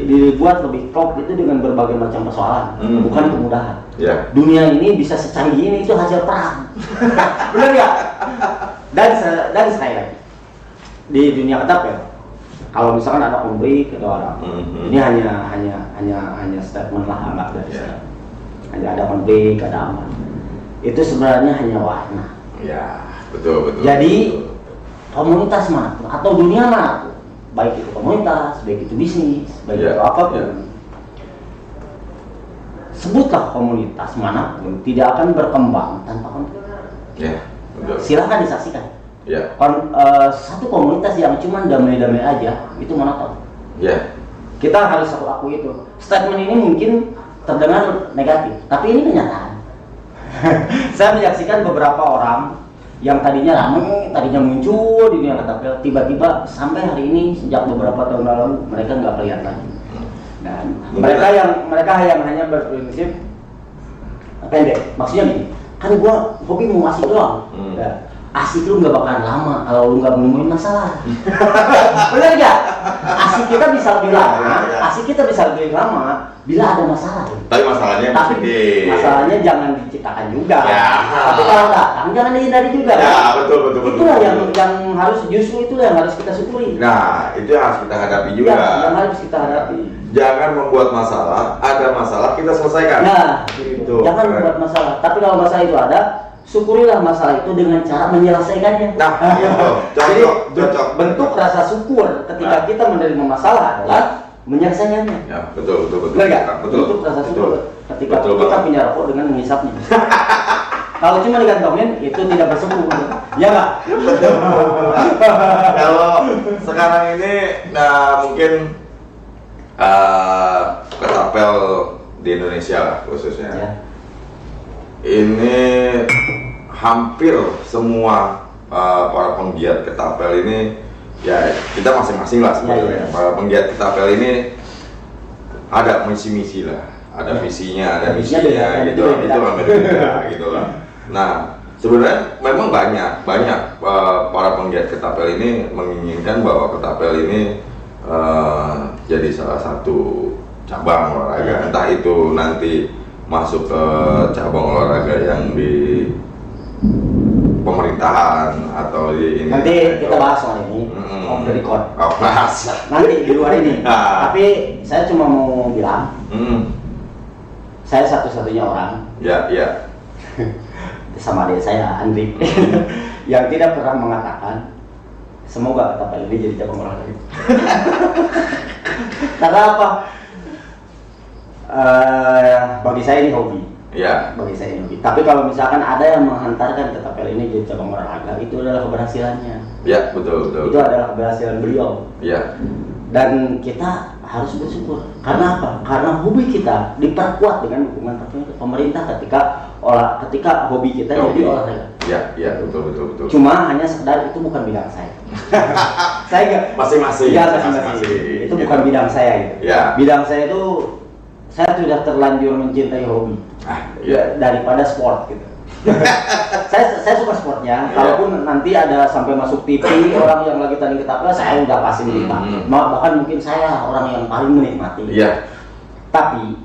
dibuat lebih klop itu dengan berbagai macam persoalan, bukan kemudahan. Dunia ini bisa secanggih ini itu hasil perang. Benar nggak? Dan sekali lagi di dunia ketapel, kalau misalkan ada konflik atau orang, ini hanya statement lah, anggap dari saya. Hanya ada konflik, ada aman. Itu sebenarnya hanya warna. Ya, betul. Jadi komunitas manapun atau dunia manapun, baik itu komunitas, baik itu bisnis, baik itu apapun, sebutlah komunitas manapun tidak akan berkembang tanpa konflik. Silahkan disaksikan. Satu komunitas yang cuma damai-damai aja itu monoton. Kita harus akui itu. Statement ini mungkin terdengar negatif, tapi ini kenyataan. Saya menyaksikan beberapa orang yang tadinya ramai, tadinya muncul di dunia ketapel, tiba-tiba sampai hari ini sejak beberapa tahun lalu mereka nggak kelihatan lagi. Dan mereka yang hanya berprinsip pendek, maksudnya gini, kan gua hobi mau asik doang. Ya, asik lu nggak bakalan lama kalau lu nggak menemuin masalah. Benar nggak? Asik kita bisa lebih lama, bila ada masalah. Tapi masalahnya jangan diciptakan juga. Ya. Tapi kalau datang jangan dihindari juga. Ya, betul. Itulah yang harus, justru itulah yang harus kita syukuri. Nah, itu yang harus kita hadapi juga. Ya, yang harus kita hadapi. Jangan membuat masalah, ada masalah kita selesaikan. Nah, itu. Jangan membuat masalah. Tapi kalau masalah itu ada, syukurilah masalah itu dengan cara menyelesaikannya. Nah, gitu. Jadi Cocok. bentuk rasa syukur ketika kita menerima masalah adalah menyelesaikannya. Ya, betul. Benar nggak? Betul. Bentuk rasa syukur ketika Betul kita banget. punya rokok dengan menghisapnya. Kalau cuma digantungin itu tidak bersyukur. Ya nggak? Kalau sekarang ini, nah mungkin ketapel di Indonesia lah khususnya. Ya. Ini hampir semua para penggiat ketapel ini, ya kita masing-masing lah sebenarnya. Ya. Para penggiat ketapel ini ada misi-misi lah, ada visinya, ada misinya gitu, itu kan beda gitu lah. Nah, sebenarnya memang banyak para penggiat ketapel ini menginginkan bahwa ketapel ini jadi salah satu cabang olahraga, entah itu nanti masuk ke cabang olahraga yang di pemerintahan atau di ini. Nanti kita bahas soal ini off the record. Bahas. Nanti di luar ini. Nah. Tapi saya cuma mau bilang, saya satu-satunya orang Ya. sama adik saya Andri yang tidak pernah mengatakan semoga ketapel ini jadi cabang olahraga. Karena apa? Bagi saya ini hobi. Ya. Bagi saya ini hobi. Tapi kalau misalkan ada yang menghantarkan ketapel ini jadi cabang olahraga, itu adalah keberhasilannya. Ya, betul. Itu adalah keberhasilan beliau. Ya. Dan kita harus bersyukur. Karena apa? Karena hobi kita diperkuat dengan dukungan pemerintah ketika hobi kita jadi olahraga. Ya, betul. Cuma hanya sekedar itu bukan bidang saya. Saya enggak Masing-masing. Ya, masing-masing. Itu bukan bidang saya gitu. Ya. Bidang saya itu saya sudah terlanjur mencintai hobi. Daripada sport gitu. saya suka sportnya. Kalaupun nanti ada sampai masuk TV orang yang lagi tanding ketapel, saya udah pasti menikmati. Bahkan mungkin saya orang yang paling menikmati. Iya. Tapi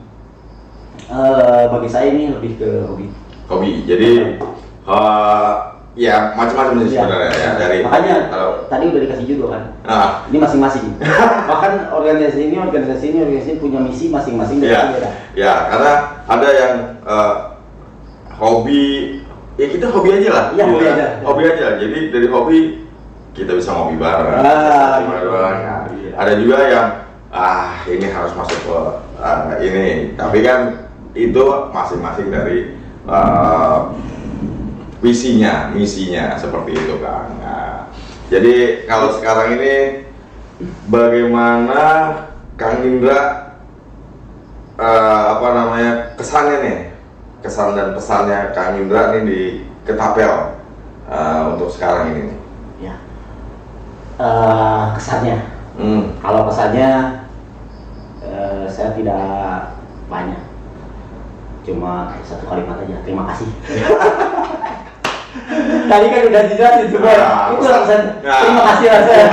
bagi saya ini lebih ke hobi. Hobi. Jadi ya macam-macam sih sebenarnya ya dari. Makanya tadi udah dikasih judul kan. Ini masing-masing. Bahkan organisasi ini punya misi masing-masing Ya. beda. Ya, karena ada yang hobi, ya kita hobi aja lah. Iya, hobi aja. Hobi aja. Jadi dari hobi kita bisa ngopi bareng. Iya. Ada juga yang ini harus masuk ke ini. Tapi kan itu masing-masing dari misinya seperti itu kan. Nah, jadi kalau sekarang ini bagaimana Kang Indra kesan dan pesannya Kang Indra nih di ketapel untuk sekarang ini? Ya. Kesannya. Kalau kesannya saya tidak banyak. Cuma satu kalimat aja, terima kasih. Tadi kan udah dijelasin semua. Itu pesan. Terima kasih lah saya.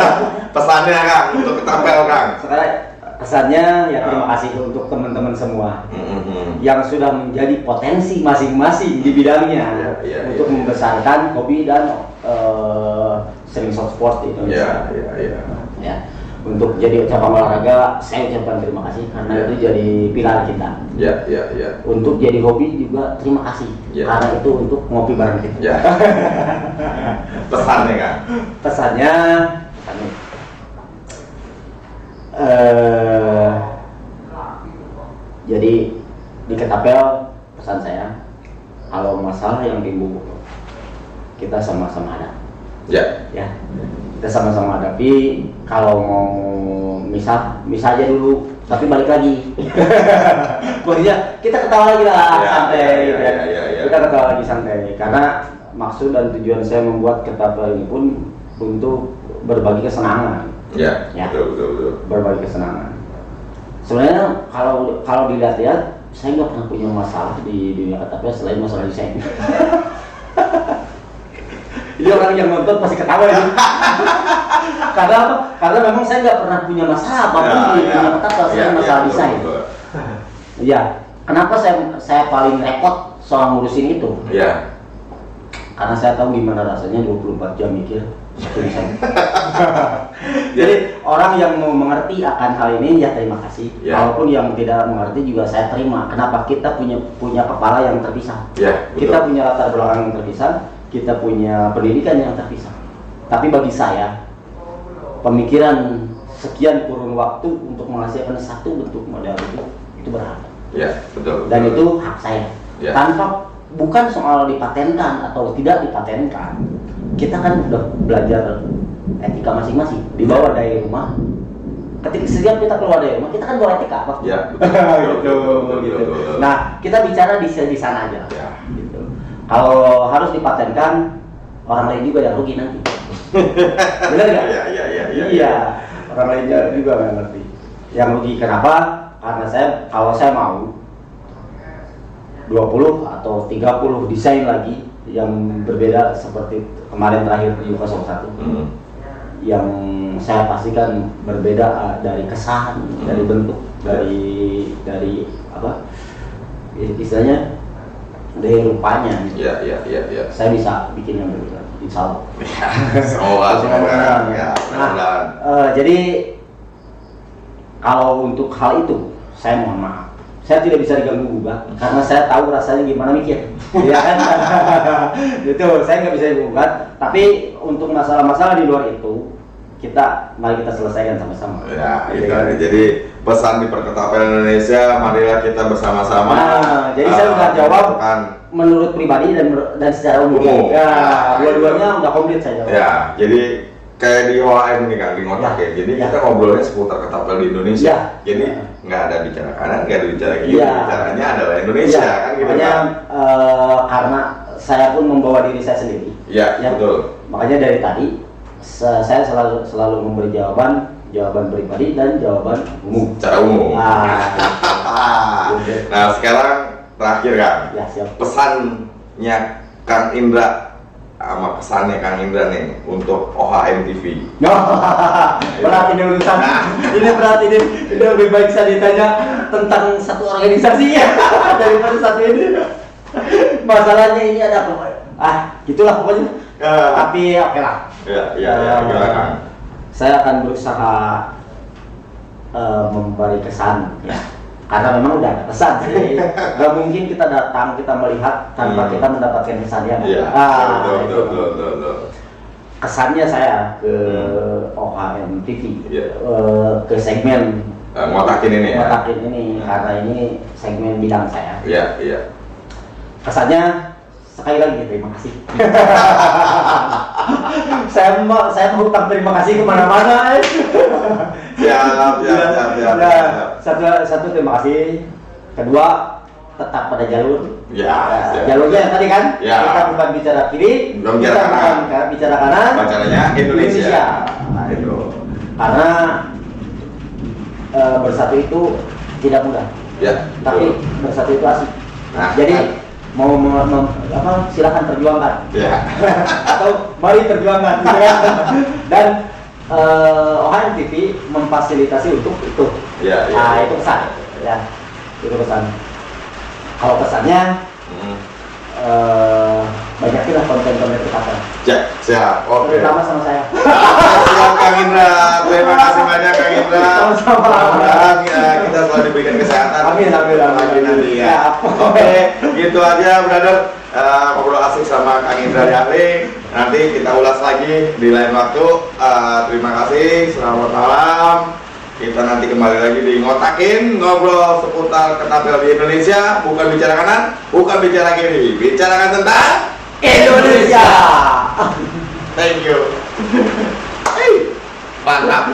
Pesannya Kang untuk ketapel Kang. Sekarang kesannya ya terima kasih untuk teman-teman semua yang sudah menjadi potensi masing-masing di bidangnya untuk membesarkan hobi dan sering short sport di Indonesia. Ya. Untuk jadi cabang olahraga, saya ucapkan terima kasih karena itu jadi pilar kita. Ya. Untuk jadi hobi juga terima kasih karena itu untuk ngopi bareng kita. Ya. Pesannya Kang. Pesannya jadi di ketapel pesan saya, kalau masalah yang timbul kita sama-sama hadapi. Ya, kita sama-sama hadapi. Kalau mau misah aja dulu. tapi balik lagi. Maksudnya kita ketawa lagi lah, santai gitu ya. Kita ketawa lagi santai karena maksud dan tujuan saya membuat ketapel ini pun untuk berbagi kesenangan. Ya. Betul. Berbagi kesenangan. Sebenarnya kalau dilihat-lihat, saya nggak pernah punya masalah di dunia ketapel selain masalah desain. Jadi orang yang nonton pasti ketawa ya. Karena apa? Karena memang saya nggak pernah punya masalah apapun di dunia ketapel selain masalah desain. Iya. Kenapa saya paling repot soal ngurusin itu? Iya. Karena saya tahu gimana rasanya 24 jam mikir satu desain. Jadi orang yang mau mengerti akan hal ini ya terima kasih. Ya. Walaupun yang tidak mengerti juga saya terima. Kenapa? Kita punya kepala yang terpisah. Ya, betul. Kita punya latar belakang yang terpisah, kita punya pendidikan yang terpisah. Tapi bagi saya, pemikiran sekian kurun waktu untuk menghasilkan satu bentuk model itu berharga. Ya, betul. Dan itu hak saya. Ya. Tanpa bukan soal dipatenkan atau tidak dipatenkan. Kita kan udah belajar etika masing-masing dibawa dari rumah. Ketika setiap kita keluar dari rumah, kita kan bawa etika apa? Ya, betul. gitu. Nah, kita bicara di sana aja. Ya. Gitu. Kalau harus dipatenkan, orang lain juga yang rugi nanti. Benar nggak? Iya. Orang lain juga nggak ngerti. Yang rugi kenapa? Karena kalau saya mau 20 atau 30 desain lagi yang berbeda seperti kemarin terakhir di U01 yang saya pastikan berbeda dari kesan, dari bentuk, dari apa istilahnya, dari rupanya. Iya. Saya bisa bikin yang berbeda, insya Allah. Semoga. Ya, jadi kalau untuk hal itu saya mohon maaf. Saya tidak bisa diganggu gugat karena saya tahu rasanya gimana mikir, ya kan? Itu saya nggak bisa digugat. Tapi untuk masalah-masalah di luar itu mari kita selesaikan sama-sama. Ya, itu. Jadi pesan di Perketapel Indonesia, marilah kita bersama-sama. Nah, jadi saya udah jawab menurut pribadi dan secara umum. Ya, dua-duanya udah komplit saya jawab. Ya, jadi kayak di OAM nih Kang, di ngotak ya. Jadi kita ngobrolnya seputar ketapel di Indonesia. Jadi nggak ada bicara kanan, nggak ada bicara kiri, bicaranya adalah Indonesia kan gitu. Makanya karena saya pun membawa diri saya sendiri. Ya, betul. Makanya dari tadi saya selalu memberi jawaban pribadi dan jawaban umum. Secara umum. Nah, sekarang terakhir Kang. Ya, siap. Pesannya Kang Indra sama pesannya Kang Indra nih untuk OHM TV. Berat ini urusan. Ini berat ini lebih baik saya ditanya tentang satu organisasi ya daripada satu ini. Masalahnya ini ada apa? Gitulah pokoknya. Tapi oke lah. Gimana Kang? Saya akan berusaha memberi kesan ya. Karena memang udah ada kesan, nggak mungkin kita datang, kita melihat tanpa kita mendapatkan kesannya. Betul. Kesannya saya ke OHM TV, ke segmen ngotakin ini karena ini segmen bidang saya. Iya. Kesannya sekali lagi terima kasih. saya mau hutang terima kasih kemana-mana. Siap. Satu terima kasih. Kedua tetap pada jalur. Jalurnya tadi kan. Kita bukan bicara kiri, kita bukan bicara kanan. Bacaranya Indonesia. Nah, itu. Karena bersatu itu tidak mudah. Tapi bersatu itu asik. Jadi mau silakan perjuangkan. Atau mari perjuangkan gitu kan. Dan OHM TV memfasilitasi untuk itu. Itu pesan. Itu pesan. Kalau pesannya banyakilah konten-konten ketapel. Siap. Oke. Terutama sama saya. Siap Kang Indra. Terima kasih banyak Kang Indra. Sama-sama. Mudah-mudahan kita selalu diberikan kesehatan. Amin. Nanti ya. Oke, gitu aja brother. Ngobrol asik sama Kang Indra Yahri. Nanti kita ulas lagi di lain waktu. Terima kasih. Selamat malam. Kita nanti kembali lagi di Ngotakin, ngobrol seputar ketapel di Indonesia. Bukan bicara kanan, bukan bicara kiri, bicarakan tentang Indonesia. Thank you. Mantap.